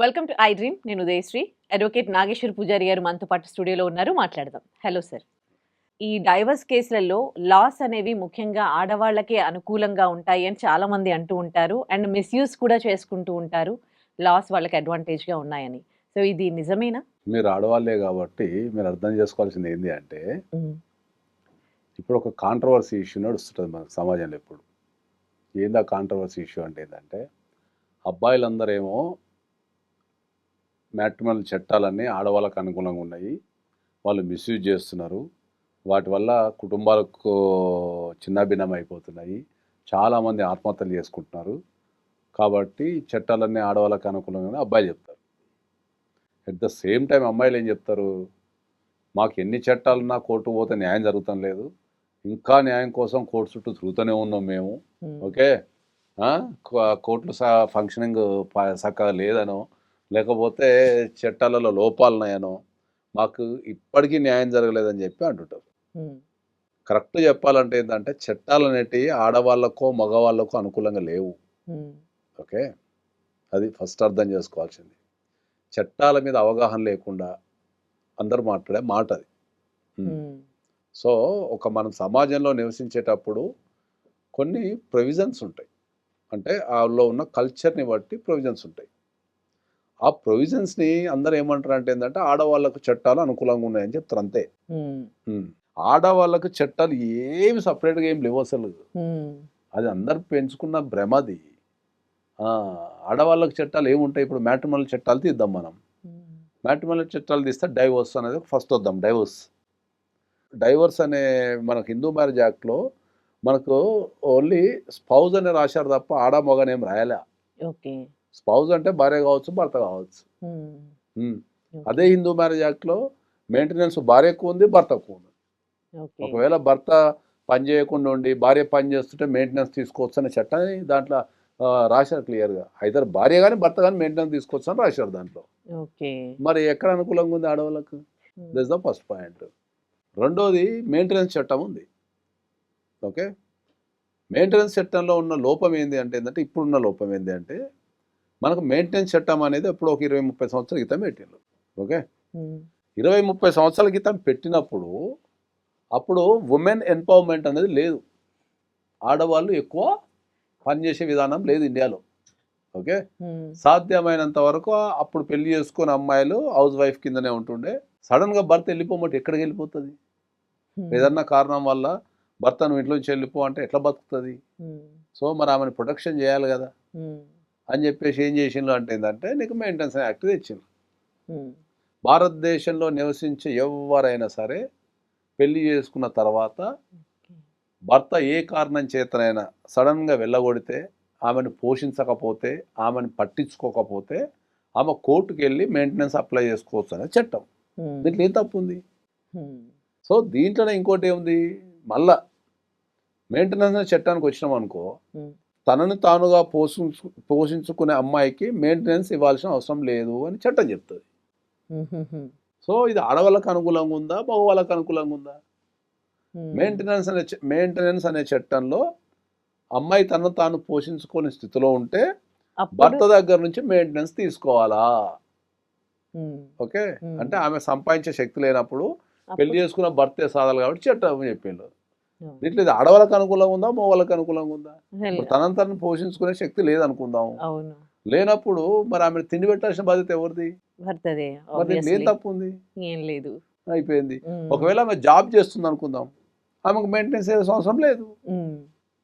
Welcome to I dream. నేను Udayasri. Advocate Nageshwar పూజారి గారు మనతో పాటు స్టూడియోలో ఉన్నారు. మాట్లాడదాం. Hello sir. ఈ డైవర్స్ కేసులలో లాస్ అనేవి ముఖ్యంగా ఆడవాళ్ళకే అనుకూలంగా ఉంటాయి అని చాలామంది అంటూ ఉంటారు. అండ్ మిస్‌యూజ్ కూడా చేసుకుంటూ ఉంటారు. లాస్ వాళ్ళకి అడ్వాంటేజ్‌గా ఉన్నాయని. సో, ఇది నిజమేనా? మీరు ఆడవాళ్ళే కాబట్టి మీరు అర్థం చేసుకోవాల్సింది ఏంది అంటే, హ్మ్. ఇప్పుడు ఒక కాంట్రవర్సీ ఇష్యూ నడుస్తుంటది మనకు సమాజంలో ఎప్పుడు. ఏంది ఆ కాంట్రవర్సీ ఇష్యూ అంటే ఏందంటే, అబ్బాయిలందరేమో మ్యాట్రిమోనియల్ చట్టాలన్నీ ఆడవాళ్ళకు అనుకూలంగా ఉన్నాయి. వాళ్ళు మిస్‌యూజ్ చేస్తున్నారు. వాటి వల్ల కుటుంబాలకు చిన్నాభిన్నం అయిపోతున్నాయి. చాలామంది ఆత్మహత్యలు చేసుకుంటున్నారు. కాబట్టి చట్టాలన్నీ ఆడవాళ్ళకి అనుకూలంగానే అబ్బాయిలు చెప్తారు. ఎట్ ద సేమ్ టైమ్ అమ్మాయిలు ఏం చెప్తారు? మాకు ఎన్ని చట్టాలున్నా కోర్టుకు పోతే న్యాయం జరుగుతం లేదు. ఇంకా న్యాయం కోసం కోర్టు చుట్టూ తిరుగుతూనే ఉన్నాం మేము. హ్మ్. ఓకే. కోర్టులు ఫంక్షనింగ్ చక్కగా లేదనో, లేకపోతే చట్టాలలో లోపాలున్నాయనో, మాకు ఇప్పటికీ న్యాయం జరగలేదని చెప్పి అంటుంటారు. హ్మ్. కరెక్ట్ చెప్పాలంటే ఏంటంటే చట్టాలు అనేటివి ఆడవాళ్ళకో మగవాళ్ళకో అనుకూలంగా లేవు. హ్మ్. ఓకే. అది ఫస్ట్ అర్థం చేసుకోవాల్సింది. చట్టాల మీద అవగాహన లేకుండా అందరూ మాట్లాడే మాట అది. హ్మ్. సో మనం సమాజంలో నివసించేటప్పుడు కొన్ని ప్రొవిజన్స్ ఉంటాయి. అంటే ఆలో ఉన్న కల్చర్ని బట్టి ప్రొవిజన్స్ ఉంటాయి. ఆ ప్రొవిజన్స్ని అందరూ ఏమంటారు అంటే ఏంటంటే ఆడవాళ్ళకు చట్టాలు అనుకూలంగా ఉన్నాయని చెప్తారు అంతే. హ్మ్. ఆడవాళ్ళకు చట్టాలు ఏమి సపరేట్గా ఏం లేవు అసలు. హ్మ్. అది అందరు పెంచుకున్న భ్రమది. ఆడవాళ్ళకు చట్టాలు ఏముంటాయి? ఇప్పుడు మ్యాట్రిమోనియల్ చట్టాలు తీద్దాం మనం. హ్మ్. మ్యాట్రిమోనియల్ చట్టాలు తీస్తే డైవోర్స్ అనేది ఫస్ట్ వద్దాం. డైవోర్స్ అనే మనకు హిందూ మ్యారేజ్ యాక్ట్‌లో మనకు ఓన్లీ స్పౌజ్ అని రాశారు తప్ప ఆడ, మగని ఏం రాయలే. ఓకే. స్పౌజ్ అంటే భార్య కావచ్చు, భర్త కావచ్చు. హ్మ్. అదే ఓకే. హిందూ మ్యారేజ్ యాక్ట్‌లో మెయింటెనెన్స్ భార్యకు ఉంది, భర్తకు ఉంది. ఓకే. ఒకవేళ భర్త పని చేయకుండా ఉండి భార్య పని చేస్తుంటే మెయింటెనెన్స్ తీసుకోవచ్చు అనే చట్టాన్ని దాంట్లో రాశారు క్లియర్‌గా. ఐదర్ భార్య గాని, భర్త గాని మెయింటెనెన్స్ తీసుకోవచ్చు అని రాశారు దాంట్లో. ఓకే. మరి ఎక్కడ అనుకూలంగా ఉంది ఆడవాళ్ళకు? హ్మ్. This the first point. రెండోది మెయింటెనెన్స్ చట్టం ఉంది. ఓకే. మెయింటెనెన్స్ చట్టంలో ఉన్న లోపం ఏంది అంటే ఏంటంటే ఇప్పుడున్న లోపం ఏంది అంటే మనకు మెయింటెనెన్స్ చట్టం అనేది ఎప్పుడో ఒక 20, 30 సంవత్సరాల క్రితం పెట్టిండ్రు. ఓకే. హ్మ్. 20, 30 సంవత్సరాల క్రితం పెట్టినప్పుడు అప్పుడు వుమెన్ ఎంపవర్‌మెంట్ అనేది లేదు. ఆడవాళ్ళు ఎక్కువ పనిచేసే విధానం లేదు ఇండియాలో. ఓకే. హ్మ్. సాధ్యమైనంత వరకు అప్పుడు పెళ్లి చేసుకున్న అమ్మాయిలు హౌస్ వైఫ్ కిందనే ఉంటుండే. సడన్‌గా భర్త వెళ్ళిపోమంటే ఎక్కడికి వెళ్ళిపోతుంది? హ్మ్. ఏదన్నా కారణం వల్ల భర్త నువ్వు ఇంట్లో నుంచి వెళ్ళిపో అంటే ఎట్లా బతుకుతుంది? హ్మ్. సో మరి ఆమెను ప్రొటెక్షన్ చేయాలి కదా హ్మ్. అని చెప్పేసి ఏం చేసిండ్రు అంటే ఏంటంటే నీకు మెయింటెనెన్స్ యాక్ట్ తెచ్చిండ్రు. హ్మ్. భారతదేశంలో నివసించే ఎవరైనా సరే పెళ్లి చేసుకున్న తర్వాత ఓకే. భర్త ఏ కారణం చేతనైనా సడన్గా వెళ్ళగొడితే, ఆమెను పోషించకపోతే, ఆమెను పట్టించుకోకపోతే, ఆమె కోర్టుకి వెళ్ళి మెయింటెనెన్స్ అప్లై చేసుకోవచ్చు అనేది చట్టం. హ్మ్. దీంట్లో ఏం తప్పు ఉంది? హ్మ్. సో దీంట్లోనే ఇంకోటి ఏముంది? మళ్ళా మెయింటెనెన్స్ అనే చట్టానికి వచ్చినాం అనుకో, హ్మ్. తనను తానుగా పోషించుకునే అమ్మాయికి మెయింటెనెన్స్ ఇవ్వాల్సిన అవసరం లేదు అని చట్టం చెప్తుంది. హుహుహు. సో ఇది ఆడవాళ్ళకు అనుకూలంగా ఉందా? మగవాళ్ళకు అనుకూలంగా ఉందా? హ్మ్. మెయింటెనెన్స్ అనే చట్టంలో అమ్మాయి తనను తాను పోషించుకునే స్థితిలో ఉంటే అప్పుడు భర్త దగ్గర నుంచి మెయింటెనెన్స్ తీసుకోవాలా? హ్మ్. ఓకే. హ్మ్. అంటే ఆమె సంపాదించే శక్తి లేనప్పుడు పెళ్లి అప్పుడు చేసుకున్న భర్తే సాధాలి కాబట్టి చట్టం చెప్పిండు. అవును. దీంట్లో ఇది ఆడవాళ్ళకి అనుకూలంగా ఉందా? మగవాళ్ళకి అనుకూలంగా ఉందా? హెల్ ఇప్పుడు తనను తను పోషించుకునే శక్తి లేదనుకుందాము. అవును. లేనప్పుడు మరి ఆమెను తిండి పెట్టాల్సిన బాధ్యత ఎవరిది? భర్తదే మరి దీంట్లో ఏం ఆబ్వియస్‌లీ. తప్పుంది? ఏం లేదు. అయిపోయింది. హ్మ్. ఒకవేళ ఆమె జాబ్ చేస్తుందనుకుందాం. ఆమెకు మెయింటెనెన్స్ చేయాల్సిన అవసరం లేదు. హ్మ్.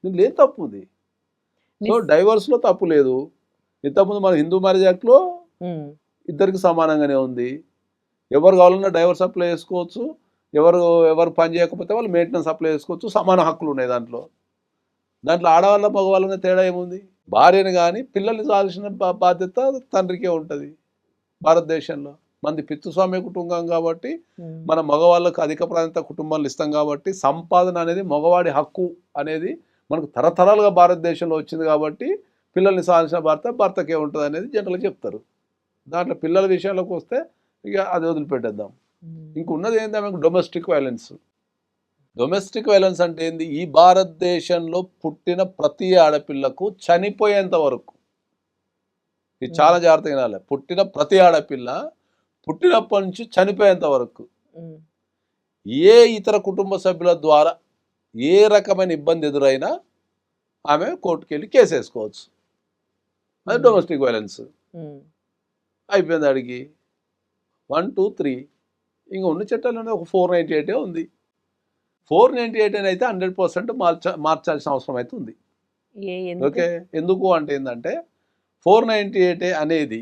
దీంట్లో ఏం తప్పుంది? సో నిస్ డైవర్స్‌లో తప్పు లేదు. ఇంతకుముందు మన హిందూ మ్యారేజ్ యాక్ట్‌లో హ్మ్. ఇద్దరికి సమానంగానే ఉంది. ఎవరు కావాలన్నా డైవర్స్ అప్లై చేసుకోవచ్చు. ఎవరు పని చేయకపోతే వాళ్ళు మెయింటెనెన్స్ అప్లై చేసుకోవచ్చు. సమాన హక్కులు ఉన్నాయి దాంట్లో. దాంట్లో ఆడవాళ్ళ, మగవాళ్ళనే తేడా ఏముంది? భార్యని గాని పిల్లల్ని సాదాల్సిన బాధ్యత తండ్రికే ఉంటది భారతదేశంలో. మనది పితృస్వామ్య కుటుంబం కాబట్టి హ్మ్. మన మగవాళ్ళకు అధిక ప్రాధాన్యత కుటుంబాలు ఇస్తాం కాబట్టి సంపాదన అనేది మగవాడి హక్కు అనేది మనకు తరతరాలుగా భారతదేశంలో వచ్చింది కాబట్టి పిల్లల్ని సాధించిన భర్తకే ఉంటుంది అనేది జనరల్గా చెప్తారు. దాంట్లో పిల్లల విషయాలకు వస్తే ఇక అది వదిలిపెట్టేద్దాం. హ్మ్. ఇంకున్నది ఏంది ఆమెకు డొమెస్టిక్ వైలెన్స్. డొమెస్టిక్ వైలెన్స్ అంటే ఏంది? ఈ భారతదేశంలో పుట్టిన ప్రతి ఆడపిల్లకు చనిపోయేంత వరకు ఇది చాలా జాగ్రత్తగా వినాలి. పుట్టిన ప్రతి ఆడపిల్ల పుట్టినప్పటి నుంచి చనిపోయేంత వరకు ఉమ్, ఏ ఇతర కుటుంబ సభ్యుల ద్వారా ఏ రకమైన ఇబ్బంది ఎదురైనా ఆమె కోర్టుకు వెళ్ళి కేసు వేసుకోవచ్చు. అది డొమెస్టిక్ వైలెన్స్ ఉమ్, అయిపోయింది. అడిగి 1, 2, 3 ఇంకా ఉన్న చట్టాలు ఒక 498 ఉంది. 498 అని అయితే 100% మార్చాల్సిన అవసరం అయితే ఉంది. ఎందుకు? ఓకే, ఎందుకు అంటే ఏంటంటే 498 అనేది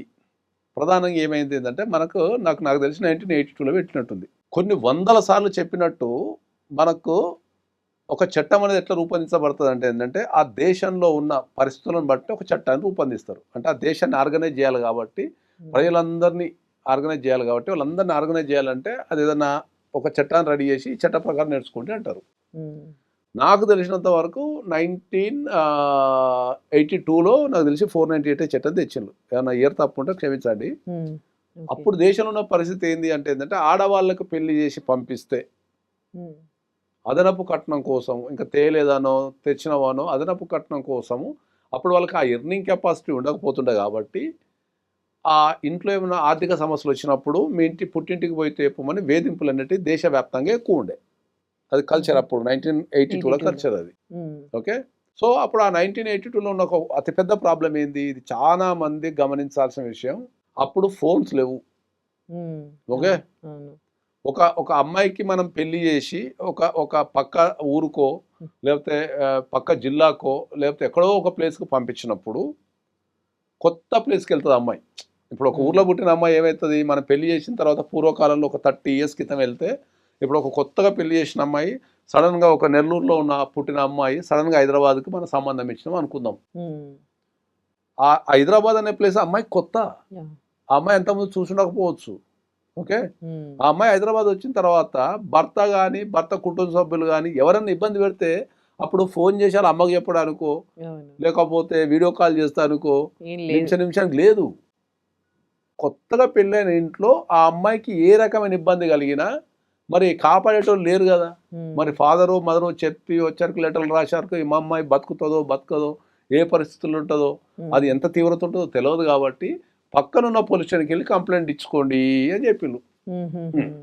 ప్రధానంగా ఏమైంది ఏంటంటే నాకు తెలిసి 1982లో పెట్టినట్టుంది. కొన్ని వందల సార్లు చెప్పినట్టు మనకు ఒక చట్టం అనేది ఎట్లా రూపొందించబడుతుంది అంటే ఏంటంటే ఆ దేశంలో ఉన్న పరిస్థితులను బట్టి ఒక చట్టాన్ని రూపొందిస్తారు. అంటే ఆ దేశాన్ని ఆర్గనైజ్ చేయాలి కాబట్టి, ప్రజలందరినీ ఆర్గనైజ్ చేయాలి కాబట్టి, వాళ్ళందరినీ ఆర్గనైజ్ చేయాలంటే అది ఏదైనా ఒక చట్టాన్ని రెడీ చేసి ఈ చట్ట ప్రకారం నేర్చుకుంటే అంటారు. ఉమ్, నాకు తెలిసినంత వరకు 1982లో నాకు తెలిసి 498 చట్టం తెచ్చిండ్రు. ఏమన్నా ఇయర్ తప్పు ఉంటే క్షమించండి. ఉమ్, ఓకే. అప్పుడు దేశంలో ఉన్న పరిస్థితి ఏంది అంటే ఏంటంటే ఆడవాళ్ళకు పెళ్లి చేసి పంపిస్తే ఉమ్, అదనపు కట్నం కోసం, ఇంకా తేలేదనో తెచ్చినవానో అదనపు కట్నం కోసము అప్పుడు వాళ్ళకి ఆ ఎర్నింగ్ కెపాసిటీ ఉండకపోతుండే కాబట్టి ఆ ఇంట్లో ఏమైనా ఆర్థిక సమస్యలు వచ్చినప్పుడు మీ ఇంటి పుట్టింటికి పోయి తేపమని వేధింపులు అనేవి దేశవ్యాప్తంగా ఎక్కువ ఉండే. అది కల్చర్ అప్పుడు 1982లో కల్చర్ అది. ఉమ్, ఓకే, సో అప్పుడు ఆ 1982లో ఉన్న ఒక అతిపెద్ద ప్రాబ్లం ఏంది, ఇది చాలా మంది గమనించాల్సిన విషయం. అప్పుడు ఫోన్స్ లేవు. ఉమ్, ఓకే, అవును. ఒక అమ్మాయికి మనం పెళ్లి చేసి ఒక పక్క ఊరుకో లేకపోతే పక్క జిల్లాకో లేకపోతే ఎక్కడో ఒక ప్లేస్కి పంపించినప్పుడు కొత్త ప్లేస్కి వెళ్తుంది అమ్మాయి. ఇప్పుడు ఒక ఊర్లో పుట్టిన అమ్మాయి ఏమవుతుంది, మనం పెళ్లి చేసిన తర్వాత పూర్వకాలంలో ఒక 30 years క్రితం వెళ్తే, ఇప్పుడు ఒక కొత్తగా పెళ్లి చేసిన అమ్మాయి సడన్గా ఒక నెల్లూరులో ఉన్న పుట్టిన అమ్మాయి సడన్గా హైదరాబాద్కి మనం సంబంధం ఇచ్చినాం అనుకుందాం. ఉమ్, ఆ హైదరాబాద్ అనే ప్లేస్ అమ్మాయికి కొత్త. యా, ఆ అమ్మాయి ఎంతమంది చూసుండకపోవచ్చు. ఓకే, ఉమ్, ఆ అమ్మాయి హైదరాబాద్ వచ్చిన తర్వాత భర్త కానీ భర్త కుటుంబ సభ్యులు కానీ ఎవరన్నా ఇబ్బంది పెడితే అప్పుడు ఫోన్ చేసి వాళ్ళ అమ్మకి చెప్పడానికో అవును. లేకపోతే వీడియో కాల్ చేస్తానుకో ఏం లేదు. నిమిషానికి లేదు. కొత్తగా పెళ్ళైన ఇంట్లో ఆ అమ్మాయికి ఏ రకమైన ఇబ్బంది కలిగినా మరి కాపాడేటోళ్ళు లేరు కదా. ఉమ్, మరి ఫాదరు మదరు చెప్పి వచ్చారు, లెటర్లు రాశారు, మా అమ్మాయి బతుకుతుందో ఏ పరిస్థితుల్లో ఉంటుందో అది ఎంత తీవ్రత ఉంటుందో తెలియదు కాబట్టి పక్కనున్న పోలీస్ స్టేషన్కి వెళ్ళి కంప్లైంట్ ఇచ్చుకోండి అని చెప్పిండు. ఉమ్, ఉమ్, ఉమ్.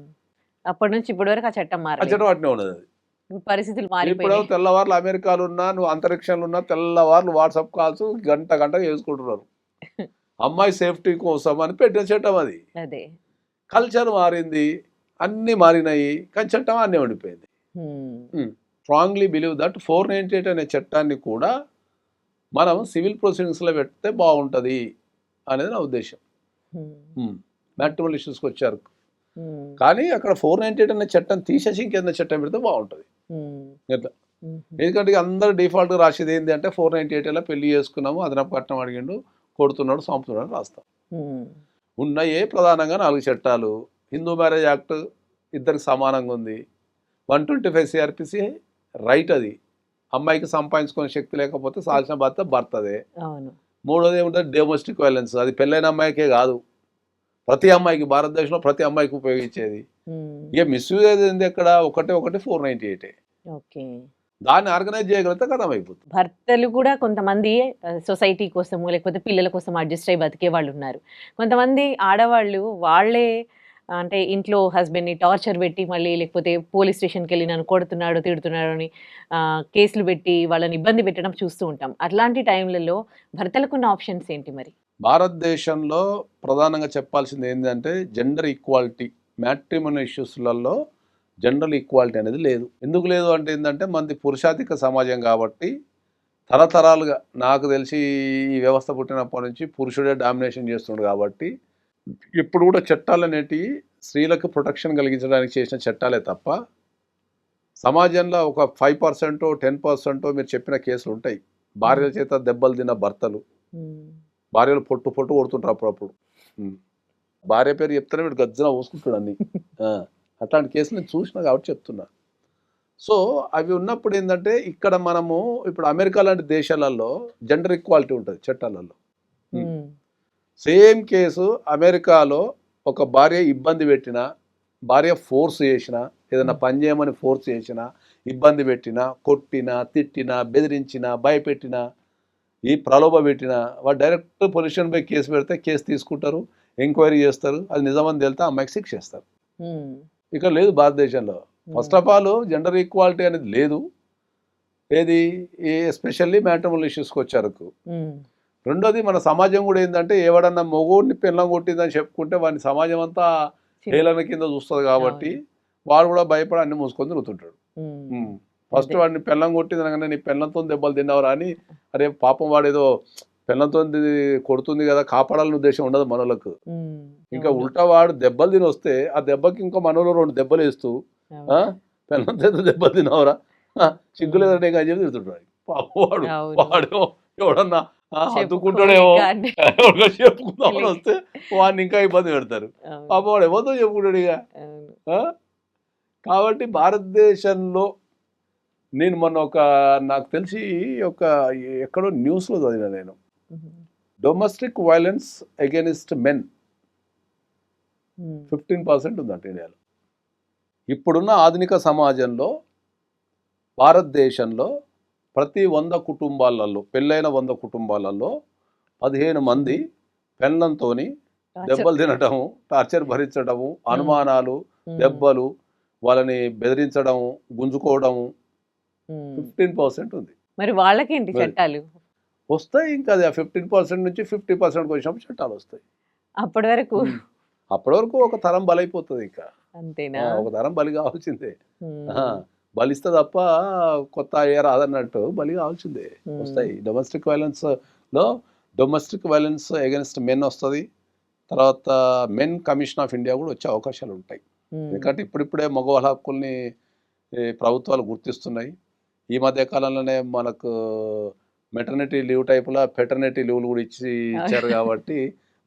అప్పటి నుంచి ఇప్పటి వరకు ఆ చట్టం ఆ మారలేదు. చట్టం అట్నే ఉన్నది. అది ఇప్పుడు పరిస్థితులు ఇప్పుడు మారిపోయినాయి. తెల్లవారులు అమెరికాలో ఉన్నా, నువ్వు అంతరిక్షంలో ఉన్నా, తెల్లవారులు వాట్సాప్ కాల్స్ గంట చేసుకుంటున్నారు. అమ్మాయి సేఫ్టీ కోసం అని పెట్టిన చట్టం అది. అదే. కల్చర్ మారింది, అన్నీ మారినాయి, కానీ చట్టం అన్నీ ఉండిపోయింది. ఉమ్, స్ట్రాంగ్లీ బిలీవ్ దట్ 498 అనే చట్టాన్ని కూడా మనం సివిల్ ప్రొసీడింగ్స్లో పెడితే బాగుంటుంది అనేది నా ఉద్దేశం. ఉమ్, మ్యాట్రిమోనల్ ఇష్యూస్కి వచ్చారు ఉమ్, కానీ అక్కడ 498 అనే చట్టం తీసేసి ఇంకేదైనా చట్టం పెడితే బాగుంటుంది. ఉమ్, ఎట్లా, ఉమ్, ఎందుకంటే అందరూ డిఫాల్ట్గా రాసేది ఏంటి అంటే 498లో పెళ్లి చేసుకున్నాము, అదనపు కట్నం అడిగిండు, కొడుతున్నాడు, చంపుతున్నాడు రాస్తాం. ఉమ్, ఉన్నాయే ప్రధానంగా 4 చట్టాలు. హిందూ మ్యారేజ్ యాక్ట్ ఇద్దరికి సమానంగా ఉంది. 125 CRPC రైట్, అది అమ్మాయికి సంపాదించుకునే శక్తి లేకపోతే సాల్సిన భర్తదే. అవును. మూడోది ఏముంటుంది, డొమెస్టిక్ వైలెన్స్, అది పెళ్ళైన అమ్మాయికే కాదు, ప్రతి అమ్మాయికి, భారతదేశంలో ప్రతి అమ్మాయికి ఉపయోగించేది. ఉమ్, ఇక మిస్యూజ్ అయింది ఎక్కడ, ఒకటి 498. ఓకే. దాన్ని ఆర్గనైజ్ చేయగలిగితే కథం అయిపోతుంది. భర్తలు కూడా కొంతమంది సొసైటీ కోసము లేకపోతే పిల్లల కోసం అడ్జస్ట్ అయ్యి బతికే వాళ్ళు ఉన్నారు. కొంతమంది ఆడవాళ్ళు వాళ్ళే అంటే ఇంట్లో హస్బెండ్ని టార్చర్ పెట్టి మళ్ళీ లేకపోతే పోలీస్ స్టేషన్కి వెళ్ళి నన్ను కొడుతున్నాడు తిడుతున్నాడు అని కేసులు పెట్టి వాళ్ళని ఇబ్బంది పెట్టడం చూస్తూ ఉంటాం. అట్లాంటి టైంలలో భర్తలకున్న ఆప్షన్స్ ఏంటి మరి? భారతదేశంలో ప్రధానంగా చెప్పాల్సింది ఏంటంటే జెండర్ ఈక్వాలిటీ. మ్యాట్రిమోనల్ ఇష్యూస్లలో జెండర్ ఈక్వాలిటీ అనేది లేదు. ఎందుకు లేదు అంటే ఏంటంటే మనది పురుషాధిక సమాజం కాబట్టి తరతరాలుగా నాకు తెలిసి ఈ వ్యవస్థ పుట్టినప్పటి నుంచి పురుషుడే డామినేషన్ చేస్తుండు కాబట్టి ఇప్పుడు కూడా చట్టాలు అనేటివి స్త్రీలకు ప్రొటెక్షన్ కలిగించడానికి చేసిన చట్టాలే తప్ప సమాజంలో ఒక 5% 10% మీరు చెప్పిన కేసులు ఉంటాయి. భార్యల చేత దెబ్బలు తిన్న భర్తలు, భార్యలు పొట్టు కొడుతుంటారు అప్పుడప్పుడు. భార్య పేరు చెప్తేనే వీడు గజ్జన పోసుకుంటాడు అన్ని. అట్లాంటి కేసులు నేను చూసినా కాబట్టి చెప్తున్నా. సో అవి ఉన్నప్పుడు ఏంటంటే ఇక్కడ మనము ఇప్పుడు అమెరికా లాంటి దేశాలలో జెండర్ ఈక్వాలిటీ ఉంటుంది చట్టాలలో. సేమ్ కేసు అమెరికాలో ఒక భార్య ఇబ్బంది పెట్టినా, భార్య ఫోర్స్ చేసినా, ఏదైనా పని చేయమని ఫోర్స్ చేసినా, ఇబ్బంది పెట్టినా, కొట్టినా, తిట్టినా, బెదిరించినా, భయపెట్టినా ఈ ప్రలోభ పెట్టిన వాడు డైరెక్ట్ పొల్యూషన్ పై కేసు పెడితే కేసు తీసుకుంటారు, ఎంక్వైరీ చేస్తారు, అది నిజమని తేలితే అమ్మాయికి శిక్ష చేస్తారు. ఇక్కడ లేదు భారతదేశంలో. First of all gender equality అనేది లేదు. ఏది ఎస్పెషల్లీ మ్యాట్రిమోనల్ ఇష్యూస్కి వచ్చారు. రెండోది మన సమాజం కూడా ఏంటంటే ఎవడన్నా మొగోడిని పెళ్ళం కొట్టిందని చెప్పుకుంటే వాడిని సమాజం అంతా హేళన కింద చూస్తుంది కాబట్టి వాడు కూడా భయపడి అన్ని మూసుకొని తిరుగుతుంటాడు. ఫస్ట్ వాడిని పెళ్ళం కొట్టిందనగానే నీ పెళ్ళంతో దెబ్బలు తిన్నావురా అని, అరే పాపం వాడేదో పెళ్ళంతో కొడుతుంది కదా కాపాడాలని ఉద్దేశం ఉండదు మనోళ్ళకు. ఇంకా ఉల్టా వాడు దెబ్బలు తిని వస్తే ఆ దెబ్బకి ఇంకా మనోళ్ళు 2 దెబ్బలు వేస్తూ పెళ్ళంతో దెబ్బలు తిన్నావురా సిగ్గులేదంటే ఇంకా చెప్పి తిరుగుతుంటాడు. పాపం వాడు ఎవడన్నా అద్దుకుంటాడేమో చెప్పుకుందామని వస్తే వాడిని ఇంకా ఇబ్బంది పెడతారు. పాపం వాడు ఎవరితో చెప్పుకుంటాడు ఇక. కాబట్టి భారతదేశంలో నేను మొన్న నాకు తెలిసి ఎక్కడో న్యూస్లో చదివిన నేను, డొమెస్టిక్ వైలెన్స్ అగైనిస్ట్ మెన్ 15% ఉందంట ఇండియాలో. ఇప్పుడున్న ఆధునిక సమాజంలో భారతదేశంలో ప్రతి 100 కుటుంబాలలో పెళ్ళైన 100 కుటుంబాలలో 15 మంది పెళ్ళంతో దెబ్బలు తినటము, టార్చర్ భరించడము, అనుమానాలు, దెబ్బలు, వాళ్ళని బెదిరించడము, గుంజుకోవడము 15% ఉంది. మరి వాళ్ళకేంటి చట్టాలు వస్తాయి? ఇంకా అది 15% నుంచి 50% వచ్చినప్పుడు చట్టాలు వస్తాయి. అప్పటి వరకు ఒక తరం బలైపోతుంది. ఇంకా అంతేనా? ఒక తరం బలి కావాల్సిందే. బలిస్తే తప్ప కొత్త అయ్యే రాదన్నట్టు బలి కావాల్సిందే. వస్తాయి. డొమెస్టిక్ వైలెన్స్ అగైన్స్ట్ మెన్ వస్తుంది. తర్వాత మెన్ కమిషన్ ఆఫ్ ఇండియా కూడా వచ్చే అవకాశాలు ఉంటాయి. ఎందుకంటే ఇప్పుడిప్పుడే మగవాళ్ళ హక్కుల్ని ప్రభుత్వాలు గుర్తిస్తున్నాయి. ఈ మధ్య కాలంలోనే మనకు మెటర్నిటీ లీవ్ టైపులా పెటర్నిటీ లీవ్లు కూడా ఇచ్చారు కాబట్టి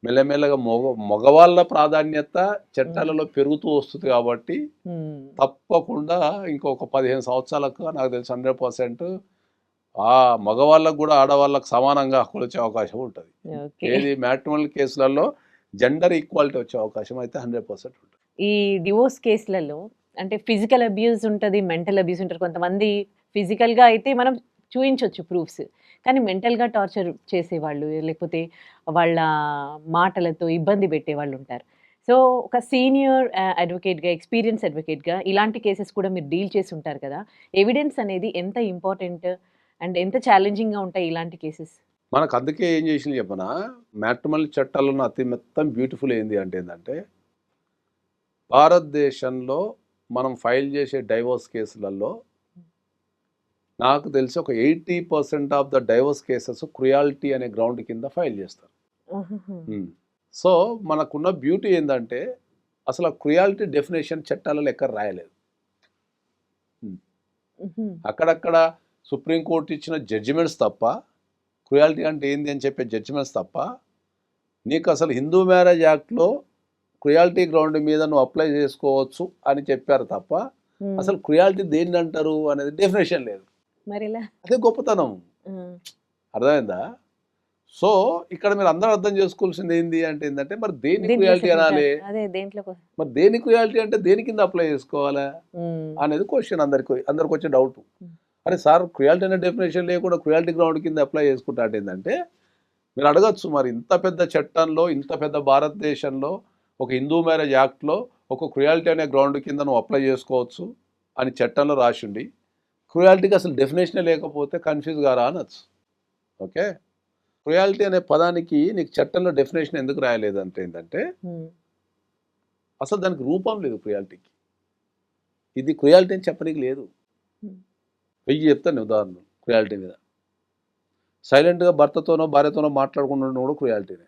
మెల్లమెల్లగా మగవాళ్ళ ప్రాధాన్యత చట్టాలలో పెరుగుతూ వస్తుంది. కాబట్టి తప్పకుండా ఇంకొక 15 సంవత్సరాలకు నాకు తెలిసి 100% ఆ మగవాళ్ళకు కూడా ఆడవాళ్ళకు సమానంగా హక్కులు వచ్చే అవకాశం ఉంటుంది. ఏది మ్యాట్రిమోనల్ కేసులలో జెండర్ ఈక్వాలిటీ వచ్చే అవకాశం అయితే 100% ఉంటుంది. ఈ డివోర్స్ కేసులలో అంటే ఫిజికల్ అబ్యూస్ ఉంటుంది, మెంటల్ అబ్యూస్ ఉంటుంది. కొంతమంది ఫిజికల్గా అయితే మనం చూపించవచ్చు ప్రూఫ్స్, కానీ మెంటల్గా టార్చర్ చేసేవాళ్ళు లేకపోతే వాళ్ళ మాటలతో ఇబ్బంది పెట్టేవాళ్ళు ఉంటారు. సో ఒక సీనియర్ అడ్వకేట్గా, ఎక్స్పీరియన్స్ అడ్వకేట్గా ఇలాంటి కేసెస్ కూడా మీరు డీల్ చేసి ఉంటారు కదా. ఎవిడెన్స్ అనేది ఎంత ఇంపార్టెంట్ అండ్ ఎంత ఛాలెంజింగ్గా ఉంటాయి ఇలాంటి కేసెస్? మనకు అందుకే ఏం చేసింది చెప్పనా, మ్యాట్రిమోనల్ చట్టాలను అతి మొత్తం బ్యూటిఫుల్ ఏంటంటే భారతదేశంలో మనం ఫైల్ చేసే డైవోర్స్ కేసులలో నాకు తెలిసి ఒక 80% of the divorce cases cruelty అనే గ్రౌండ్ కింద ఫైల్ చేస్తారు. సో మనకున్న బ్యూటీ ఏంటంటే అసలు క్రుయాలిటీ డెఫినేషన్ చట్టాలలో ఎక్కడ రాయలేదు. అక్కడక్కడ సుప్రీంకోర్టు ఇచ్చిన జడ్జిమెంట్స్ తప్ప, క్రుయాలిటీ అంటే ఏంది అని చెప్పే జడ్జిమెంట్స్ తప్ప, నీకు అసలు హిందూ మ్యారేజ్ యాక్ట్లో క్రుయాలిటీ గ్రౌండ్ మీద నువ్వు అప్లై చేసుకోవచ్చు అని చెప్పారు తప్ప అసలు క్రుయాలిటీ దేన్ని అంటారు అనేది డెఫినేషన్ లేదు. అదే గొప్పతనం. అర్థమైందా? సో ఇక్కడ మీరు అందరూ అర్థం చేసుకోవాల్సింది ఏంటంటే మరి దేని క్రుయాలిటీ అనాలి, మరి దేని క్రుయాలిటీ అంటే దేని కింద అప్లై చేసుకోవాలా అనేది క్వశ్చన్ అందరికి వచ్చే డౌట్. అరే సార్ క్రుయాలిటీ అనే డెఫినేషన్ లేకుండా క్రుయాలిటీ గ్రౌండ్ కింద అప్లై చేసుకుంటా ఏంటంటే మీరు అడగచ్చు, మరి ఇంత పెద్ద చట్టంలో, ఇంత పెద్ద భారతదేశంలో ఒక హిందూ మ్యారేజ్ యాక్ట్లో ఒక క్రుయాలిటీ అనే గ్రౌండ్ కింద నువ్వు అప్లై చేసుకోవచ్చు అని చట్టంలో రాసిండి, క్రుయాలిటీకి అసలు డెఫినేషనే లేకపోతే కన్ఫ్యూజ్ కారా అనొచ్చు. ఓకే, క్రుయాలిటీ అనే పదానికి నీకు చట్టంలో డెఫినేషన్ ఎందుకు రాయలేదంటే ఏంటంటే అసలు దానికి రూపం లేదు క్రుయాలిటీకి. ఇది క్రుయాలిటీ అని చెప్పడానికి లేదు. 1000 చెప్తాను ఉదాహరణ క్రుయాలిటీ మీద. సైలెంట్గా భర్తతోనో భార్యతోనో మాట్లాడుకుంటున్న కూడా క్రుయాలిటీనే.